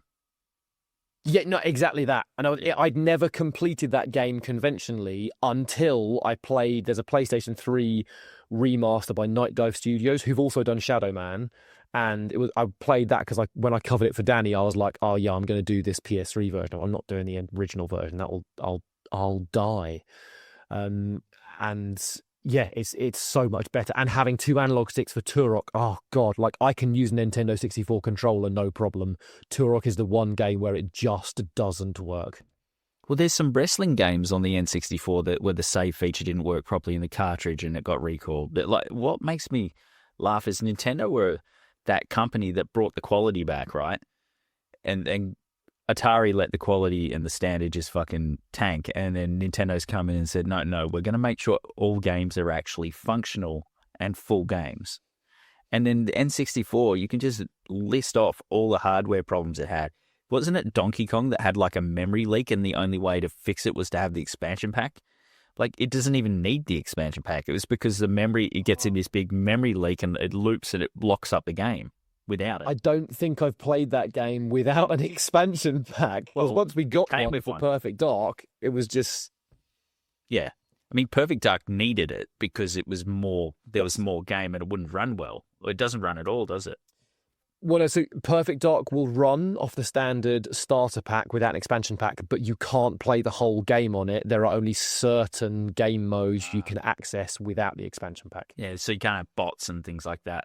Yeah, no, exactly that. And I'd never completed that game conventionally until I played. There's a PlayStation 3 remaster by Night Dive Studios, who've also done Shadow Man, and I played that because when I covered it for Danny, I was like, oh yeah, I'm going to do this PS3 version. I'm not doing the original version. I'll die. And yeah, it's so much better. And having 2 analog sticks for Turok, oh god, like I can use a Nintendo 64 controller no problem. Turok is the one game where it just doesn't work. Well, there's some wrestling games on the N64 where the save feature didn't work properly in the cartridge and it got recalled. But like, what makes me laugh is Nintendo were that company that brought the quality back, right? And Atari let the quality and the standard just fucking tank, and then Nintendo's come in and said, no, we're going to make sure all games are actually functional and full games. And then the N64, you can just list off all the hardware problems it had. Wasn't it Donkey Kong that had like a memory leak, and the only way to fix it was to have the expansion pack? Like, it doesn't even need the expansion pack. It was because it gets in this big memory leak and it loops and it locks up the game without it. I don't think I've played that game without an expansion pack. Well, once we got one for Perfect Dark, it was just... Yeah. I mean, Perfect Dark needed it because there was more game and it wouldn't run well. It doesn't run at all, does it? Well, so Perfect Dark will run off the standard starter pack without an expansion pack, but you can't play the whole game on it. There are only certain game modes you can access without the expansion pack. Yeah, so you can't have bots and things like that.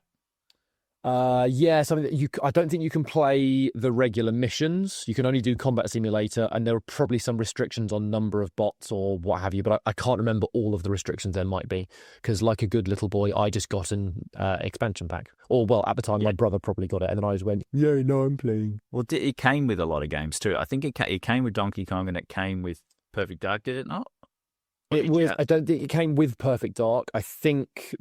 Yeah, something that I don't think you can play the regular missions. You can only do Combat Simulator, and there are probably some restrictions on number of bots or what have you, but I can't remember all of the restrictions there might be, because like a good little boy, I just got an expansion pack. Or, well, at the time, my brother probably got it, and then I just went, yeah, no, I'm playing. Well, it came with a lot of games too. I think it came with Donkey Kong and it came with Perfect Dark, did it not? I don't think it came with Perfect Dark. I think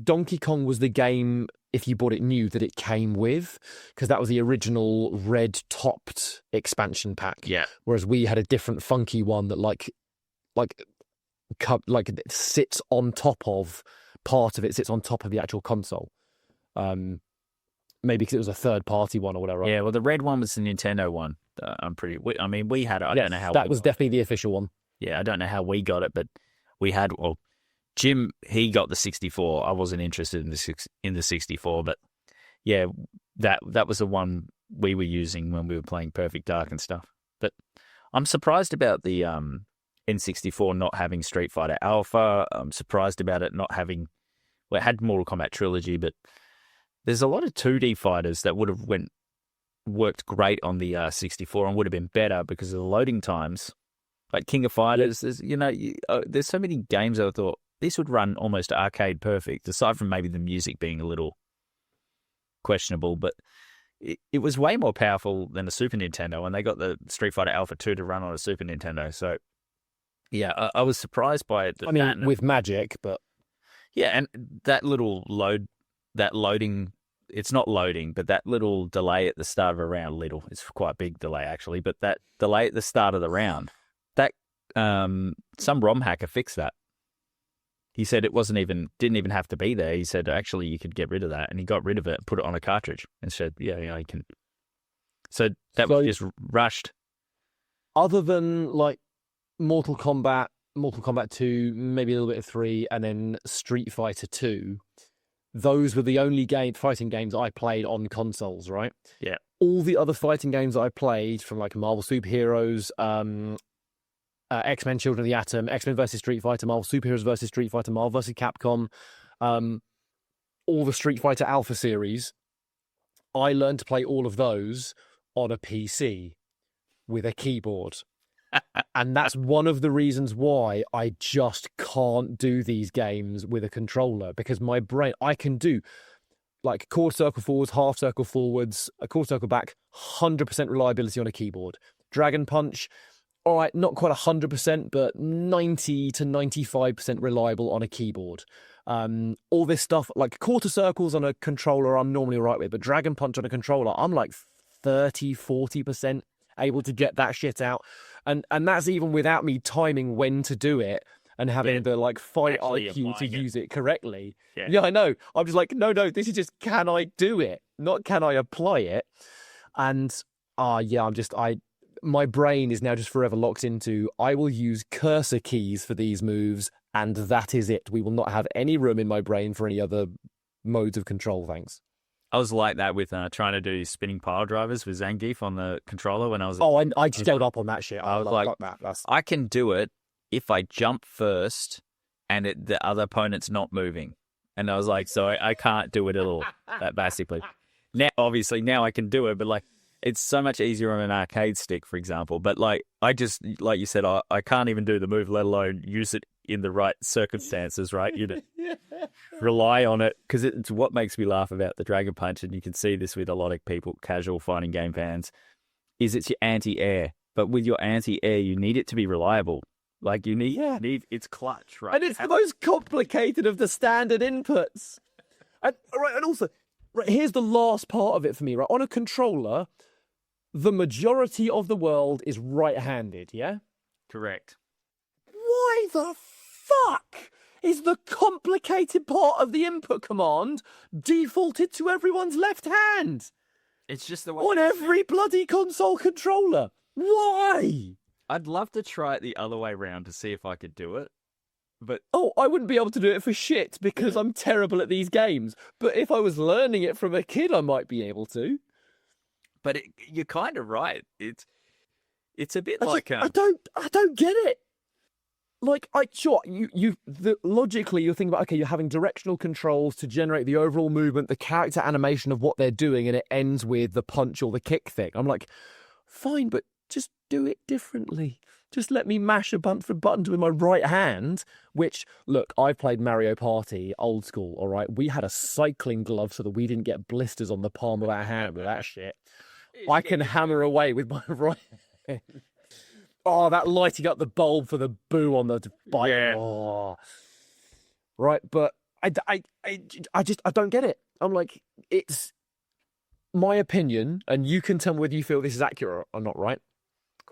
Donkey Kong was the game, if you bought it new, that it came with, because that was the original red-topped expansion pack. Yeah. Whereas we had a different funky one that like sits on top of the actual console. Maybe because it was a third-party one or whatever. Right? Yeah, well, the red one was the Nintendo one. We had it. I don't know how. That was definitely the official one. Yeah, I don't know how we got it, but we had. Well, Jim, he got the 64. I wasn't interested in the 64, but yeah, that was the one we were using when we were playing Perfect Dark and stuff. But I'm surprised about the N64 not having Street Fighter Alpha. I'm surprised about it not having. Well, it had Mortal Kombat Trilogy, but there's a lot of 2D fighters that would have worked great on the 64 and would have been better because of the loading times. Like King of Fighters, there's so many games I thought this would run almost arcade perfect, aside from maybe the music being a little questionable, but it was way more powerful than a Super Nintendo, and they got the Street Fighter Alpha 2 to run on a Super Nintendo. So, yeah, I was surprised by it. With magic, but... Yeah, and that loading, it's not loading, but that little delay at the start of a round, it's quite a big delay actually, but that delay at the start of the round, that some ROM hacker fixed that. He said it didn't even have to be there. He said actually you could get rid of that, and he got rid of it, put it on a cartridge, and said, yeah, you can. So was just rushed. Other than like Mortal Kombat 2, maybe a little bit of 3, and then Street Fighter 2, those were the only fighting games I played on consoles, right? Yeah. All the other fighting games that I played, from like Marvel Superheroes, X-Men Children of the Atom, X-Men versus Street Fighter, Marvel Superheroes versus Street Fighter, Marvel versus Capcom, all the Street Fighter Alpha series, I learned to play all of those on a PC with a keyboard. And that's one of the reasons why I just can't do these games with a controller, because my brain, I can do like quarter circle forwards, half circle forwards, a quarter circle back, 100% reliability on a keyboard. Dragon Punch, all right, not quite 100%, but 90 to 95% reliable on a keyboard. All this stuff, like quarter circles on a controller, I'm normally all right with, but Dragon Punch on a controller, I'm like 30, 40% able to get that shit out. And that's even without me timing when to do it and having the like fight Actually IQ to applying it. use it correctly. Yeah. Yeah, I know. I'm just like, no, this is just, can I do it? Not can I apply it? And yeah, my brain is now just forever locked into, I will use cursor keys for these moves, and that is it. We will not have any room in my brain for any other modes of control, thanks. I was like that with trying to do spinning pile drivers with Zangief on the controller when I was. Oh, I scaled up on that shit. I was like, got that. That's... I can do it if I jump first and the other opponent's not moving. And I was like, so I can't do it at all, that basically. Now, obviously, now I can do it, but like, it's so much easier on an arcade stick, for example. But like, I just, like you said, I can't even do the move, let alone use it in the right circumstances, right? You know, rely on it, because it's what makes me laugh about the Dragon Punch, and you can see this with a lot of people, casual fighting game fans, is it's your anti-air. But with your anti-air, you need it to be reliable. Like you need its clutch, right? And it's the most complicated of the standard inputs. And also, right, here's the last part of it for me, right? On a controller, the majority of the world is right-handed, yeah? Correct. Why the fuck is the complicated part of the input command defaulted to everyone's left hand? It's just the way On every bloody console controller. Why? I'd love to try it the other way around to see if I could do it. But I wouldn't be able to do it for shit because I'm terrible at these games. But if I was learning it from a kid, I might be able to. But you're kind of right. It's a bit I don't get it. Like, logically you're thinking about, okay, you're having directional controls to generate the overall movement, the character animation of what they're doing, and it ends with the punch or the kick thing. I'm like, fine, but just do it differently. Just let me mash a bunch of buttons with my right hand, which, look, I've played Mario Party old school, all right? We had a cycling glove so that we didn't get blisters on the palm of our hand with that shit. I can hammer away with my right hand. Oh, that lighting up the bulb for the boo on the bike. Yeah. Oh. Right, but I don't get it. I'm like, it's my opinion, and you can tell me whether you feel this is accurate or not, right?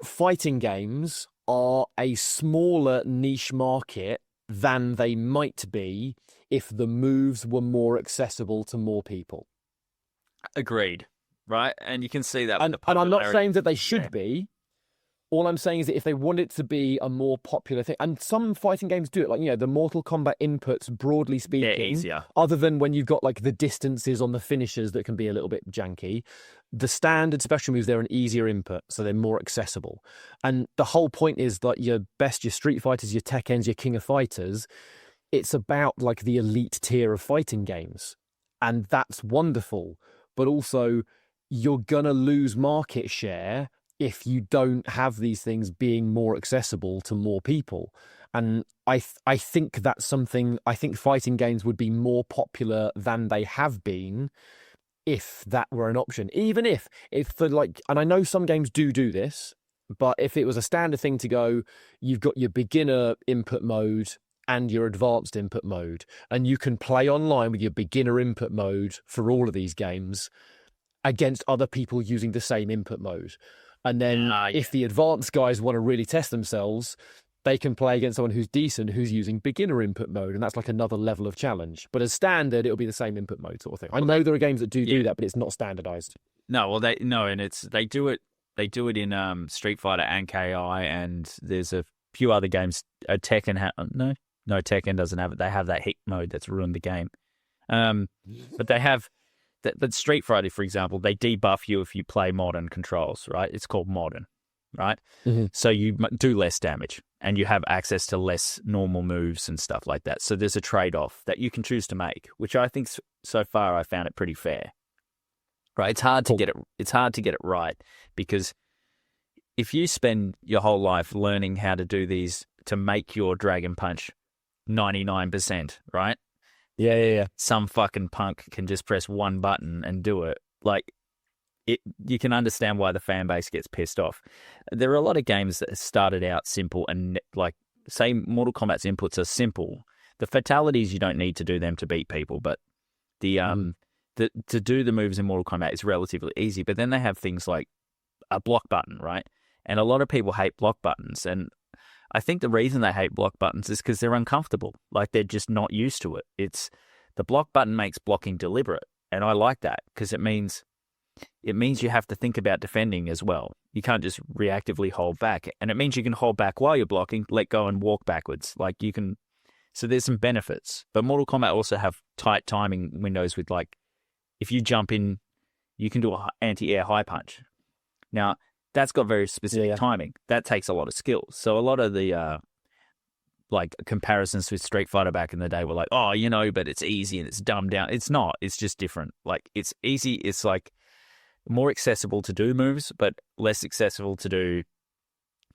Fighting games are a smaller niche market than they might be if the moves were more accessible to more people. Agreed, right? And you can see that. And I'm not saying that they should be. All I'm saying is that if they want it to be a more popular thing, and some fighting games do it, like, you know, the Mortal Kombat inputs, broadly speaking, easier. Other than when you've got like the distances on the finishers that can be a little bit janky, the standard special moves, they're an easier input, so they're more accessible. And the whole point is that your Street Fighters, your Tekkens, your King of Fighters, it's about like the elite tier of fighting games. And that's wonderful. But also, you're going to lose market share if you don't have these things being more accessible to more people. And I think that's something, I think fighting games would be more popular than they have been if that were an option. Even if for like, and I know some games do this, but if it was a standard thing to go, you've got your beginner input mode and your advanced input mode, and you can play online with your beginner input mode for all of these games against other people using the same input mode. And then if the advanced guys want to really test themselves, they can play against someone who's decent, who's using beginner input mode. And that's like another level of challenge. But as standard, it'll be the same input mode sort of thing. I know there are games that do that, but it's not standardized. No, well, they do it in Street Fighter and KI, and there's a few other games. Tekken Tekken doesn't have it. They have that hit mode that's ruined the game. But they have... But Street Fighter, for example, they debuff you if you play modern controls, right? It's called modern, right? Mm-hmm. So you do less damage and you have access to less normal moves and stuff like that. So there's a trade-off that you can choose to make, which I think so far I found it pretty fair, right? It's hard to get it. It's hard to get it right, because if you spend your whole life learning how to do these to make your Dragon Punch 99%, right? Yeah. Some fucking punk can just press one button and do it. Like, you can understand why the fan base gets pissed off. There are a lot of games that started out simple and like, say, Mortal Kombat's inputs are simple. The fatalities, you don't need to do them to beat people, but to do the moves in Mortal Kombat is relatively easy. But then they have things like a block button, right? And a lot of people hate block buttons. And I think the reason they hate block buttons is because they're uncomfortable. Like, they're just not used to it. The block button makes blocking deliberate. And I like that because it means you have to think about defending as well. You can't just reactively hold back. And it means you can hold back while you're blocking, let go and walk backwards. Like, you can. So there's some benefits. But Mortal Kombat also have tight timing windows with, like, if you jump in, you can do an anti-air high punch. Now, that's got very specific timing. That takes a lot of skills. So a lot of the like comparisons with Street Fighter back in the day were like, oh, but it's easy and it's dumbed down. It's not. It's just different. Like, it's easy. It's like more accessible to do moves, but less accessible to do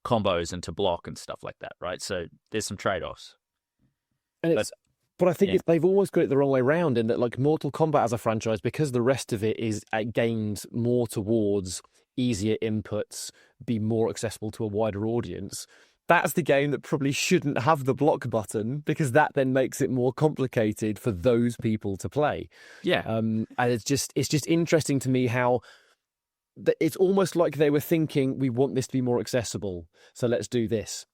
combos and to block and stuff like that, right? So there's some trade-offs. But I think they've always got it the wrong way around in that, like, Mortal Kombat as a franchise, because the rest of it is gained more towards easier inputs, be more accessible to a wider audience. That's the game that probably shouldn't have the block button, because that then makes it more complicated for those people to play. Yeah. And it's just interesting to me how it's almost like they were thinking, we want this to be more accessible, so let's do this.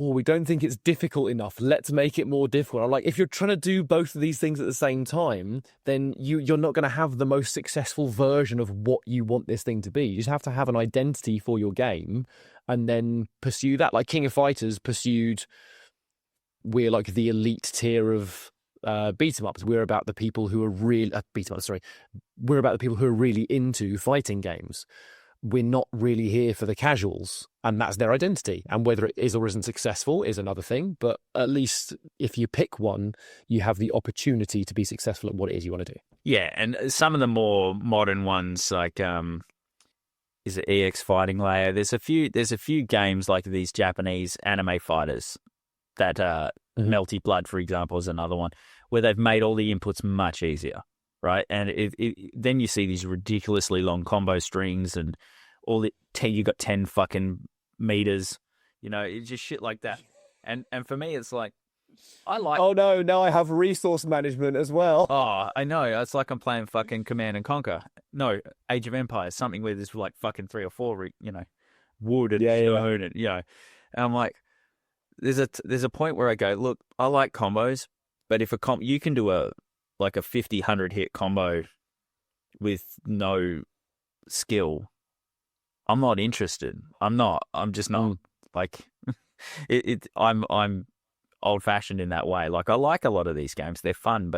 Or we don't think it's difficult enough, let's make it more difficult. I'm like, if you're trying to do both of these things at the same time, then you're not going to have the most successful version of what you want this thing to be. You just have to have an identity for your game and then pursue that. Like King of Fighters pursued, we're like the elite tier of beat 'em ups. We're about the people who are really we're about the people who are really into fighting games. We're not really here for the casuals, and that's their identity. And whether it is or isn't successful is another thing. But at least if you pick one, you have the opportunity to be successful at what it is you want to do. Yeah, and some of the more modern ones, like is it EX Fighting Layer? There's a few games like these Japanese anime fighters that Melty Blood, for example, is another one where they've made all the inputs much easier. Right, and then you see these ridiculously long combo strings and all the you got 10 fucking meters, it's just shit like that. And for me, it's like I like. Oh no, now I have resource management as well. Oh, I know. It's like I'm playing fucking Command and Conquer. No, Age of Empires, something where there's like fucking 3 or 4, wood and stone and And I'm like, there's a point where I go, look, I like combos, but if you can do a 50, 100 hit combo with no skill, I'm not interested. I'm just not. Like, I'm old fashioned in that way. Like, I like a lot of these games. They're fun,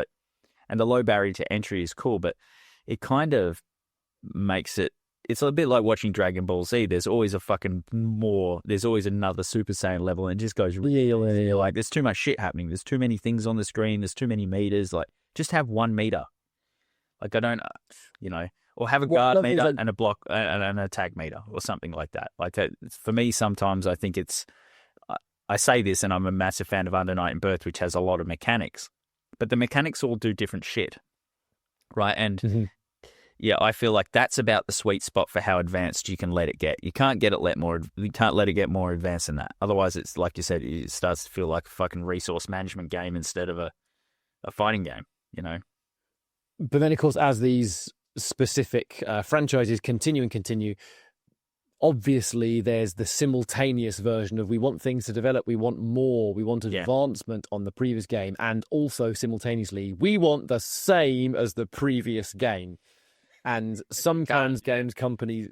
and the low barrier to entry is cool, but it kind of makes it's a bit like watching Dragon Ball Z. There's always there's always another Super Saiyan level, and it just goes really like, there's too much shit happening. There's too many things on the screen. There's too many meters. Like, just have 1 meter. Like, I don't, or have a guard meter and a block and an attack meter or something like that. Like, for me, sometimes I think I say this, and I'm a massive fan of Under Night and Birth, which has a lot of mechanics, but the mechanics all do different shit, right? And I feel like that's about the sweet spot for how advanced you can let it get. You can't let it get more advanced than that. Otherwise, it's like you said, it starts to feel like a fucking resource management game instead of a fighting game. But then, of course, as these specific franchises continue, obviously there's the simultaneous version of, we want things to develop, we want more, we want advancement on the previous game, and also simultaneously we want the same as the previous game. And sometimes games companies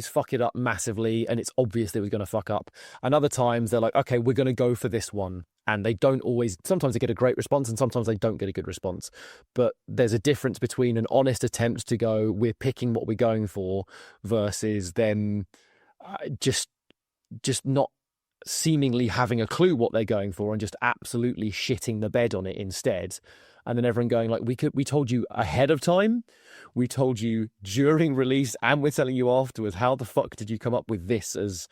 fuck it up massively, and it's obvious they were going to fuck up. And other times they're like, okay, we're going to go for this one. And they don't always, sometimes they get a great response and sometimes they don't get a good response. But there's a difference between an honest attempt to go, we're picking what we're going for, versus then just not seemingly having a clue what they're going for and just absolutely shitting the bed on it instead. And then everyone going like, we told you ahead of time, we told you during release, and we're telling you afterwards. How the fuck did you come up with this as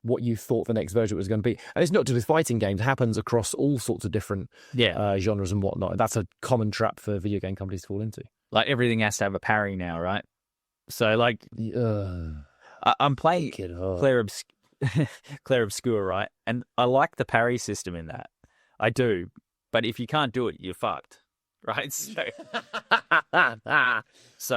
what you thought the next version was going to be? And it's not just with fighting games; it happens across all sorts of different genres and whatnot. That's a common trap for video game companies to fall into. Like, everything has to have a parry now, right? So like, I'm playing Kid hard. Claire Obscure, right? And I like the parry system in that. I do. But if you can't do it, you're fucked. Right? So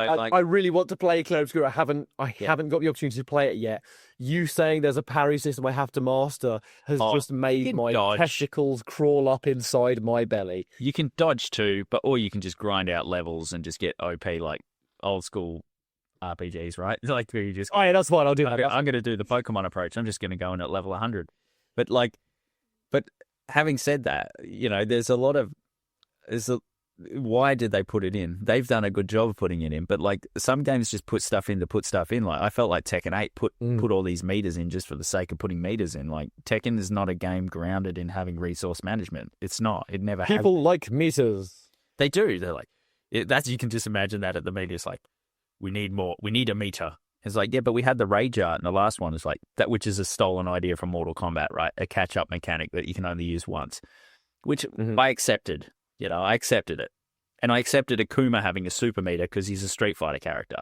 like, I really want to play Clair Obscur. I haven't Yeah. got the opportunity to play it yet. You saying there's a parry system I have to master has Oh, just made you my dodge. testicles crawl up inside my belly. you can dodge too, or you can just grind out levels and just get OP like old school RPGs, right? Like where you just, Oh yeah, that's fine. I'll do that. I'm going to do the Pokemon approach. I'm just going to go in at level 100. But like, but having said that, there's why did they put it in? They've done a good job of putting it in, but like some games just put stuff in to put stuff in. Like I felt like Tekken 8 put all these meters in just for the sake of putting meters in. Like Tekken is not a game grounded in having resource management. It's not. It never has. People like meters. They do. They're like, you can just imagine that at the meter. It's like, we need more. We need a meter. It's like, yeah, but we had the rage art in the last one. It's like that, which is a stolen idea from Mortal Kombat, right? A catch-up mechanic that you can only use once, which I accepted. I accepted it. And I accepted Akuma having a super meter because he's a Street Fighter character.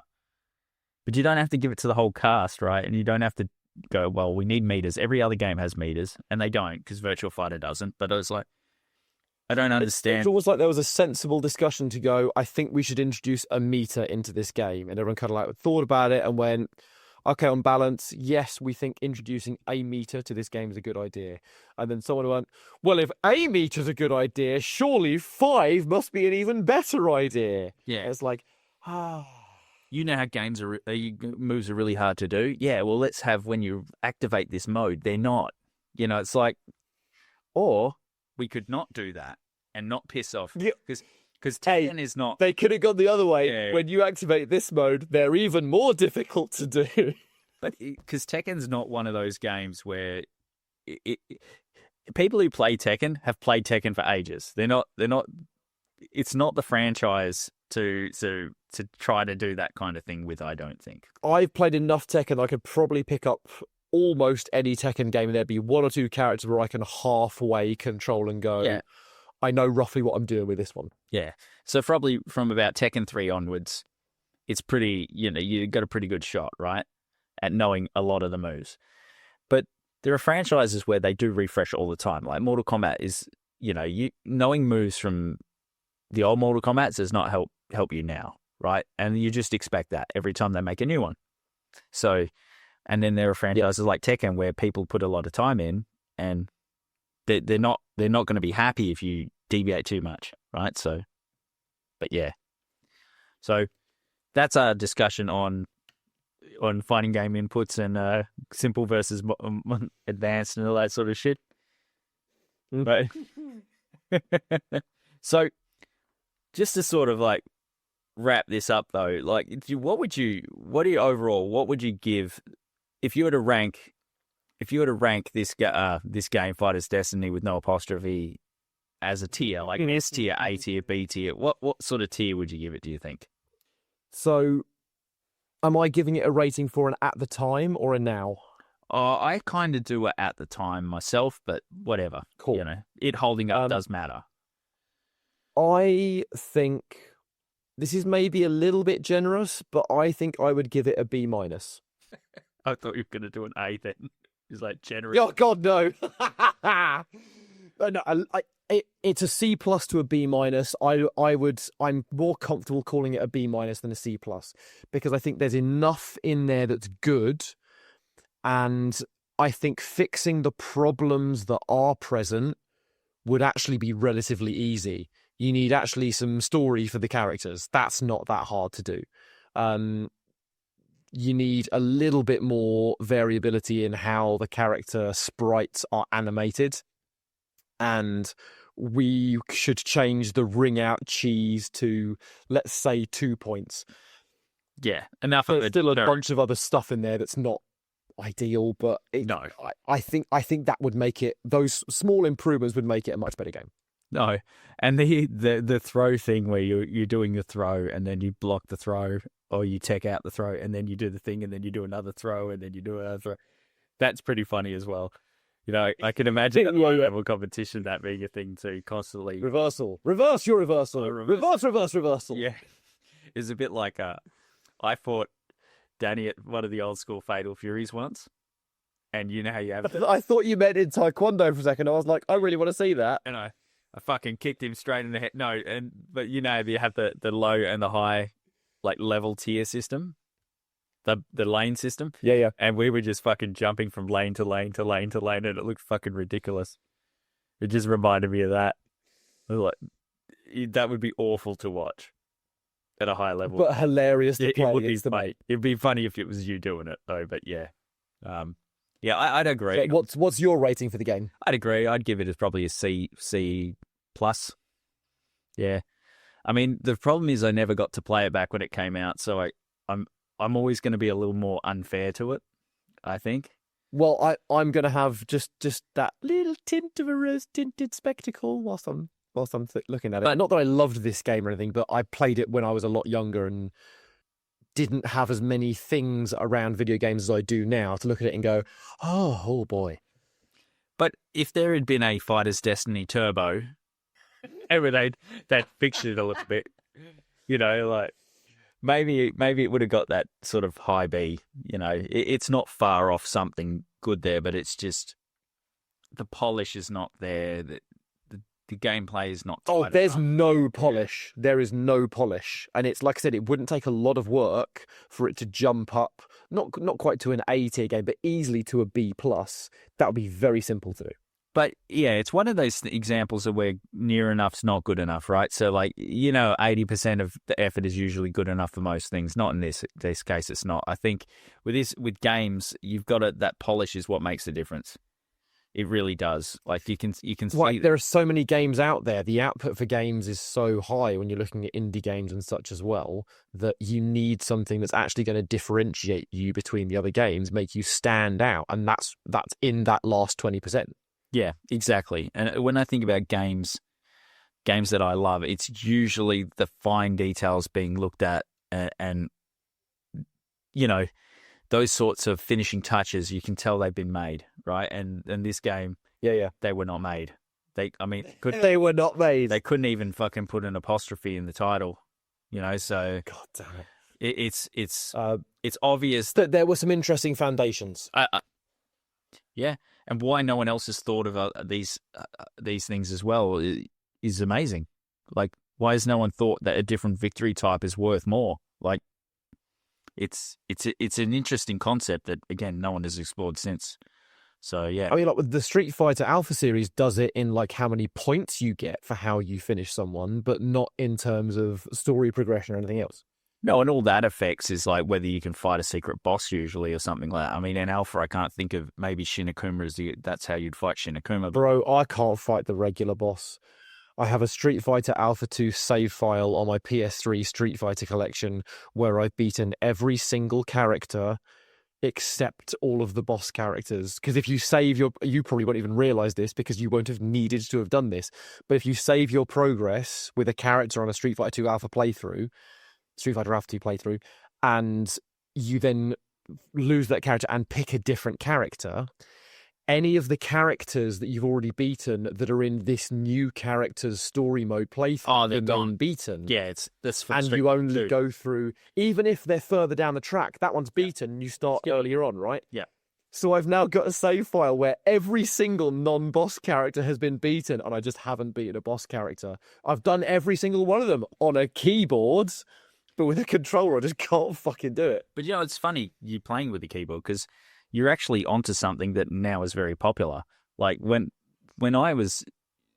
But you don't have to give it to the whole cast, right? And you don't have to go, well, we need meters. Every other game has meters, and they don't because Virtua Fighter doesn't. But I was like, I don't understand. It's almost like there was a sensible discussion to go, I think we should introduce a meter into this game. And everyone kind of like thought about it and went, okay, on balance, yes, we think introducing a meter to this game is a good idea. And then someone went, well, if a meter's a good idea, surely 5 must be an even better idea. Yeah. It's like, You know how moves are really hard to do? Yeah, well, let's have when you activate this mode, they're not. It's like, or we could not do that and not piss off. Because Tekken is not. They could have gone the other way. Yeah. When you activate this mode, they're even more difficult to do. But because Tekken's not one of those games where people who play Tekken have played Tekken for ages. They're not. It's not the franchise to try to do that kind of thing with. I don't think. I've played enough Tekken. I could probably pick up almost any Tekken game, and there'd be 1 or 2 characters where I can halfway control and go. Yeah. I know roughly what I'm doing with this one. Yeah. So probably from about Tekken 3 onwards, it's pretty, you got a pretty good shot, right, at knowing a lot of the moves. But there are franchises where they do refresh all the time. Like Mortal Kombat is, you knowing moves from the old Mortal Kombat does not help you now, right? And you just expect that every time they make a new one. So, and then there are franchises like Tekken where people put a lot of time in and they're not going to be happy if you deviate too much, right? So, but yeah. So that's our discussion on fighting game inputs and simple versus advanced and all that sort of shit. But so just to sort of like wrap this up though, like what would you give if you were to rank this game Fighter's Destiny with no apostrophe as a tier, like an S tier, A tier, B tier, what sort of tier would you give it, do you think? So am I giving it a rating for an at the time or a now? I kind of do it at the time myself, but whatever. Cool. It holding up does matter. I think this is maybe a little bit generous, but I think I would give it a B-. I thought you were going to do an A then. It's like generous. Oh God, no! No, it's a C+ to a B-. I'm more comfortable calling it a B- than a C+, because I think there's enough in there that's good, and I think fixing the problems that are present would actually be relatively easy. You need actually some story for the characters. That's not that hard to do. You need a little bit more variability in how the character sprites are animated. And we should change the ring out cheese to, let's say, 2 points. Yeah, enough There's of it. Still a bunch of other stuff in there that's not ideal, but no. I think that would make it, those small improvements would make it a much better game. No, and the throw thing where you're doing the throw and then you block the throw or you tech out the throw and then you do the thing and then you do another throw and then you do another throw. That's pretty funny as well. I can imagine at low level competition that being a thing too, constantly. Reversal. Reverse your reversal. Reverse, reversal. Yeah. It's a bit like I fought Danny at one of the old school Fatal Furies once, and you know how you have I thought you meant in Taekwondo for a second. I was like, I really want to see that. and I fucking kicked him straight in the head. No, but you know you have the low and the high, like level tier system, the lane system. Yeah. And we were just fucking jumping from lane to lane to lane to lane, and it looked fucking ridiculous. It just reminded me of that. I was like, that would be awful to watch at a high level, But hilarious to play it would be against the funny. mate. It'd be funny if it was you doing it though. But yeah, I'd agree. So what's your rating for the game? I'd agree. I'd give it as probably a C plus. Yeah, I mean the problem is I never got to play it back when it came out, so I'm always going to be a little more unfair to it, I think. Well, I'm going to have just that little tint of a rose-tinted spectacle whilst I'm looking at it. Not that I loved this game or anything, but I played it when I was a lot younger and didn't have as many things around video games as I do now to look at it and go, oh boy. But if there had been a Fighter's Destiny Turbo, they'd fixed it a little bit, you know, like maybe it would have got that sort of high B. You know, it's not far off something good there, but it's just the polish is not there. The gameplay is not. Oh, there's no polish. There is no polish, and it's like I said, it wouldn't take a lot of work for it to jump up, not quite to an A tier game, but easily to a B plus. That would be very simple to do. But yeah, it's one of those examples of where near enough's not good enough, right? So like, you know, 80% of the effort is usually good enough for most things. Not in this case, it's not. I think with games, you've got that polish is what makes the difference. It really does. Like you can see. There are so many games out there. The output for games is so high when you're looking at indie games and such as well, that you need something that's actually going to differentiate you between the other games, make you stand out, and that's in that last 20%. Yeah, exactly. And when I think about games that I love, it's usually the fine details being looked at, and you know, those sorts of finishing touches. You can tell they've been made, right? And this game, they were not made. They were not made. They couldn't even fucking put an apostrophe in the title, you know. So God damn it. It's obvious that there were some interesting foundations. Yeah, and why no one else has thought of these things as well is amazing. Like, why has no one thought that a different victory type is worth more? Like, it's an interesting concept that again no one has explored since. So yeah, I mean, like with the Street Fighter Alpha series, does it in like how many points you get for how you finish someone, but not in terms of story progression or anything else. No, and all that affects is like whether you can fight a secret boss usually or something like that. I mean, in Alpha, I can't think of maybe Shinakuma that's how you'd fight Shinakuma. Bro, I can't fight the regular boss. I have a Street Fighter Alpha 2 save file on my PS3 Street Fighter collection where I've beaten every single character except all of the boss characters. Because if you save you probably won't even realize this because you won't have needed to have done this. But if you save your progress with a character on a Street Fighter 2 Alpha playthrough, Street Fighter Alpha 2 playthrough, and you then lose that character and pick a different character, any of the characters that you've already beaten that are in this new character's story mode playthrough, they're gone. Beaten. Yeah, and you only go through, even if they're further down the track, that one's beaten, you start earlier on, right? Yeah. So I've now got a save file where every single non-boss character has been beaten, and I just haven't beaten a boss character. I've done every single one of them on a keyboard, but with a controller, I just can't fucking do it. But you know, it's funny you playing with the keyboard because you're actually onto something that now is very popular. Like when I was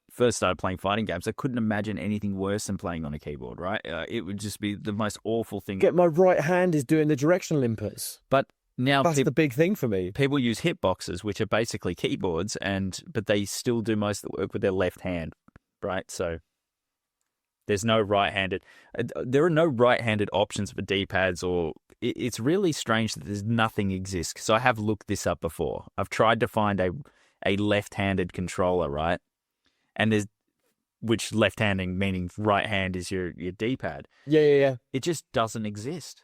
first started playing fighting games, I couldn't imagine anything worse than playing on a keyboard, right? It would just be the most awful thing. My right hand is doing the directional inputs. But now that's the big thing for me. People use hitboxes, which are basically keyboards, but they still do most of the work with their left hand, right? So there's no right-handed. There are no right-handed options for D-pads, or it's really strange that there's nothing exists. Because I have looked this up before. I've tried to find a left-handed controller, right? And there's which left-handed meaning right hand is your D-pad. Yeah. It just doesn't exist.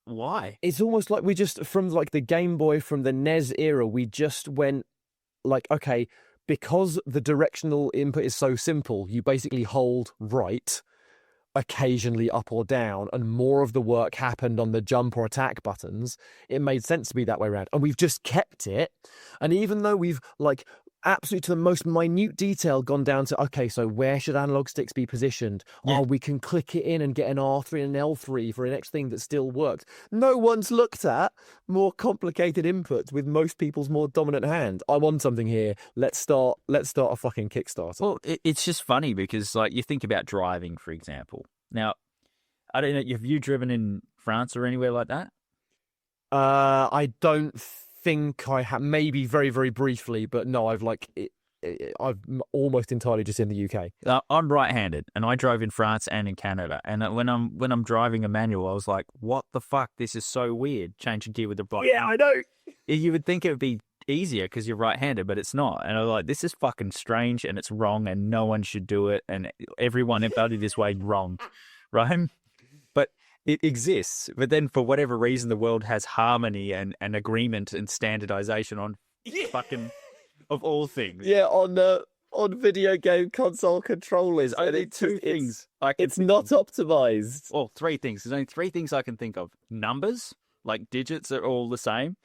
Why? It's almost like we just from like the Game Boy, from the NES era, we just went like, okay, because the directional input is so simple, you basically hold right occasionally up or down, and more of the work happened on the jump or attack buttons, it made sense to be that way around. And we've just kept it. And even though we've like absolutely to the most minute detail gone down to, okay, so where should analog sticks be positioned? Yeah. Oh, we can click it in and get an R3 and an L3 for an next thing that still works. No one's looked at more complicated inputs with most people's more dominant hand. I'm on something here. Let's start a fucking Kickstarter. Well, it's just funny because, like, you think about driving, for example. Now, I don't know, have you driven in France or anywhere like that? I don't think I have. Maybe very, very briefly, but no, I'm almost entirely just in the UK. I'm right-handed, and I drove in France and in Canada. And when I'm driving a manual, I was like, "What the fuck? This is so weird." Changing gear with the right. Yeah, I know. You would think it would be easier because you're right-handed, but it's not. And I'm like, "This is fucking strange, and it's wrong, and no one should do it, and everyone embodied this way wrong, right?" But it exists. But then, for whatever reason, the world has harmony and agreement and standardization on fucking. Of all things. Yeah, on video game console controllers. There's only two things. It's not optimized. Well, three things. There's only three things I can think of. Numbers, like digits are all the same.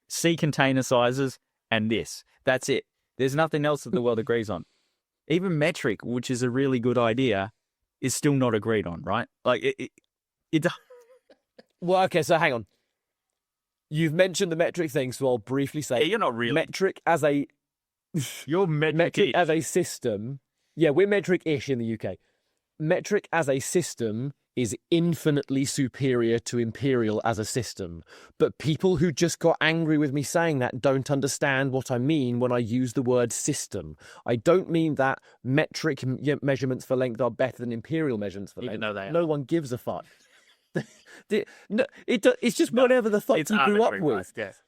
C container sizes, and this. That's it. There's nothing else that the world agrees on. Even metric, which is a really good idea, is still not agreed on, right? Like, it Well, okay, so hang on. You've mentioned the metric thing, so I'll briefly say you're not really. metric as a You're metric as a system. Yeah, we're metric-ish in the UK. Metric as a system is infinitely superior to imperial as a system. But people who just got angry with me saying that don't understand what I mean when I use the word system. I don't mean that metric measurements for length are better than imperial measurements for length. Even though they are. No one gives a fuck. No, it's just whatever the fuck you grew up with. Yes.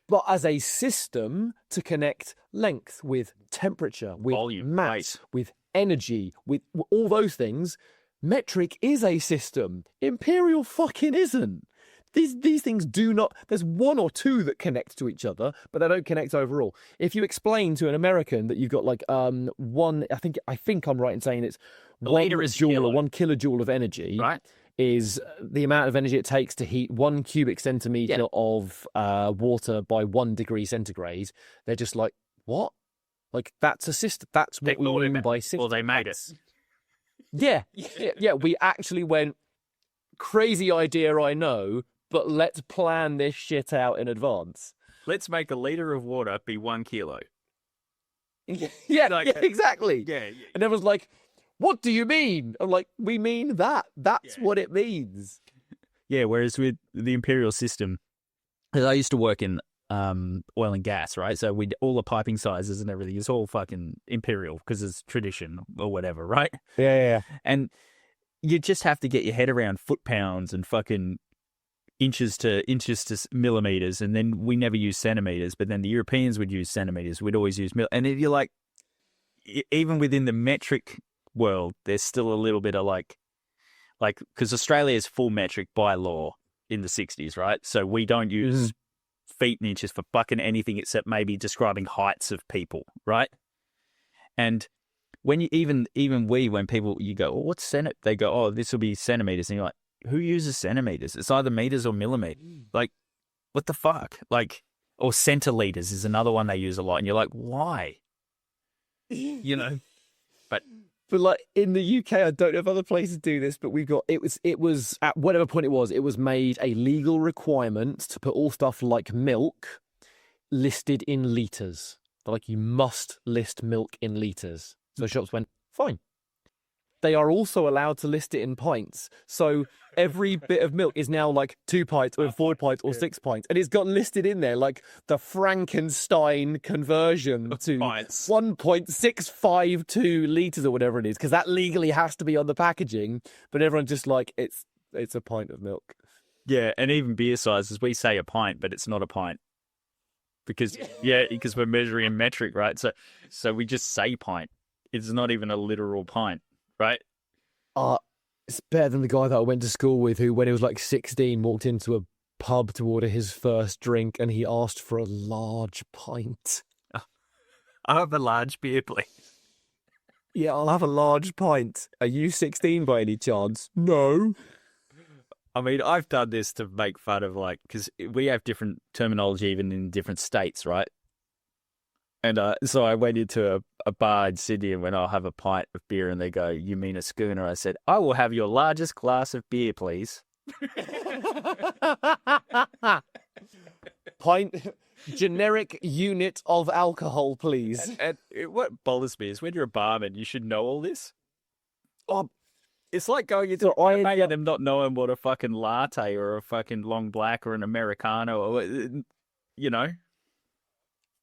But as a system to connect length with temperature, with Volume, mass, weight. with energy, with all those things, metric is a system. Imperial fucking isn't. These things do not. There's one or two that connect to each other, but they don't connect overall. If you explain to an American that you've got like one, I think I'm right in saying it's A one liter is joule kilo. or 1 kilojoule of energy, Right? is the amount of energy it takes to heat 1 cubic centimeter of water by 1 degree centigrade. They're just like, what? Like, that's a system. That's what we mean by system. Well, they made it. Yeah. We actually went, crazy idea, I know, but let's plan this shit out in advance. Let's make a liter of water be 1 kilo. Yeah, exactly. Yeah. And everyone's like, what do you mean? I'm like, we mean that. That's what it means. Yeah, whereas with the imperial system, 'cause I used to work in oil and gas, right? So all the piping sizes and everything is all fucking imperial because it's tradition or whatever, right? Yeah. And you just have to get your head around foot pounds and fucking inches to millimeters, and then we never use centimeters, but then the Europeans would use centimeters. We'd always use and if you're like, even within the metric world, there's still a little bit of like because Australia is full metric by law in the 60s, right? So we don't use feet and inches for fucking anything except maybe describing heights of people, right? And when you when people, you go, oh, what's centimeter? They go, oh, this will be centimeters. And you're like, who uses centimeters? It's either meters or millimeters. Like, what the fuck? Like, or centiliters is another one they use a lot. And you're like, why? You know? But like in the UK, I don't know if other places do this, but it was at whatever point it was made a legal requirement to put all stuff like milk listed in litres. Like, you must list milk in litres. So shops went, fine. They are also allowed to list it in pints. So every bit of milk is now like 2 pints or 4 pints or 6 pints. And it's got listed in there like the Frankenstein conversion to 1.652 litres or whatever it is. Because that legally has to be on the packaging. But everyone's just like, it's a pint of milk. yeah, and even beer sizes, we say a pint, but it's not a pint. Because we're measuring in metric, right? So we just say pint. It's not even a literal pint. Right? It's better than the guy that I went to school with who, when he was like 16, walked into a pub to order his first drink and he asked for a large pint. I have a large beer, please. Yeah, I'll have a large pint. Are you 16 by any chance? No. I mean, I've done this to make fun of, like, because we have different terminology even in different states, right? And so I went into a bar in Sydney and went, I'll have a pint of beer. And they go, you mean a schooner? I said, I will have your largest glass of beer, please. Pint, generic unit of alcohol, please. And what bothers me is when you're a barman, you should know all this. Oh, It's like going into So I- a cafe and them not knowing what a fucking latte or a fucking long black or an Americano or, you know.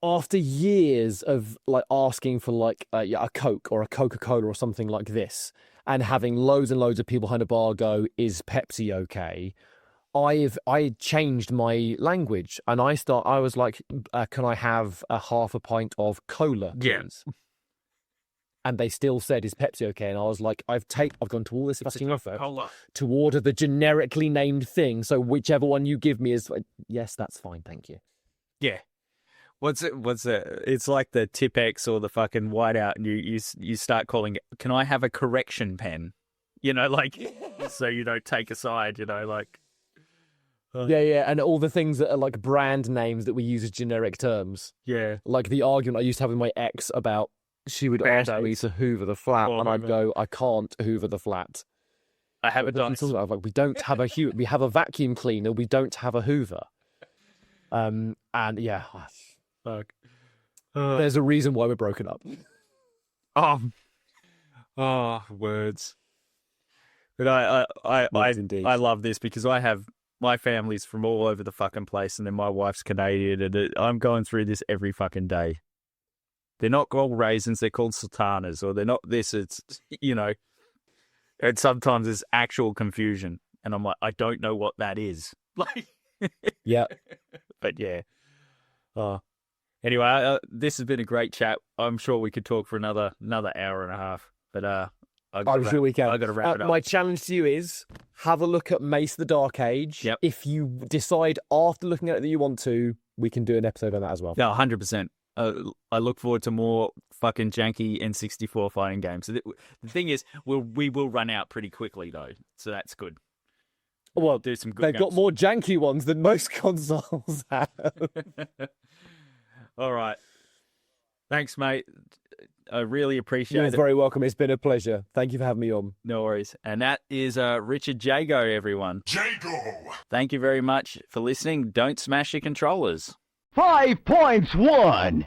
after years of like asking for like a Coke or a Coca-Cola or something like this, and having loads and loads of people behind a bar go, "Is Pepsi okay?" I changed my language and I was like, "Can I have a half a pint of cola, Yeah. please?" And they still said, "Is Pepsi okay?" And I was like, I've gone to all this fucking effort Cola. to order the generically named thing. So whichever one you give me is, yes, that's fine, thank you. Yeah. What's it? It's like the Tipex or the fucking whiteout, and you start calling it, can I have a correction pen? You know, like, so you don't take a side, you know, like. Yeah, and all the things that are like brand names that we use as generic terms. Yeah. Like the argument I used to have with my ex about she would ask me to hoover the flat, Oh, and I'd go, I can't hoover the flat. I have a But dice. like, we don't have we have a vacuum cleaner, we don't have a hoover. And yeah, Fuck. there's a reason why we're broken up. Words. But Words indeed. I love this because I have my family's from all over the fucking place, and then my wife's Canadian, and I'm going through this every fucking day. They're not called raisins; they're called sultanas, or they're not this. It's, you know, and sometimes there's actual confusion, and I'm like, I don't know what that is. Like, Yeah. but yeah. Anyway, this has been a great chat. I'm sure we could talk for another hour and a half, but I'm sure we can. I got to wrap it up. My challenge to you is have a look at Mace the Dark Age. Yep. If you decide after looking at it that you want to, we can do an episode on that as well. Yeah, 100%. I look forward to more fucking janky N64 fighting games. The thing is, we will run out pretty quickly though, so that's good. Well, Do some good. they've got games. more janky ones than most consoles have. All right. Thanks, mate. I really appreciate You're it. very welcome. It's been a pleasure. Thank you for having me on. No worries. And that is Richard Jago, everyone. Jago! Thank you very much for listening. Don't smash your controllers. 5.1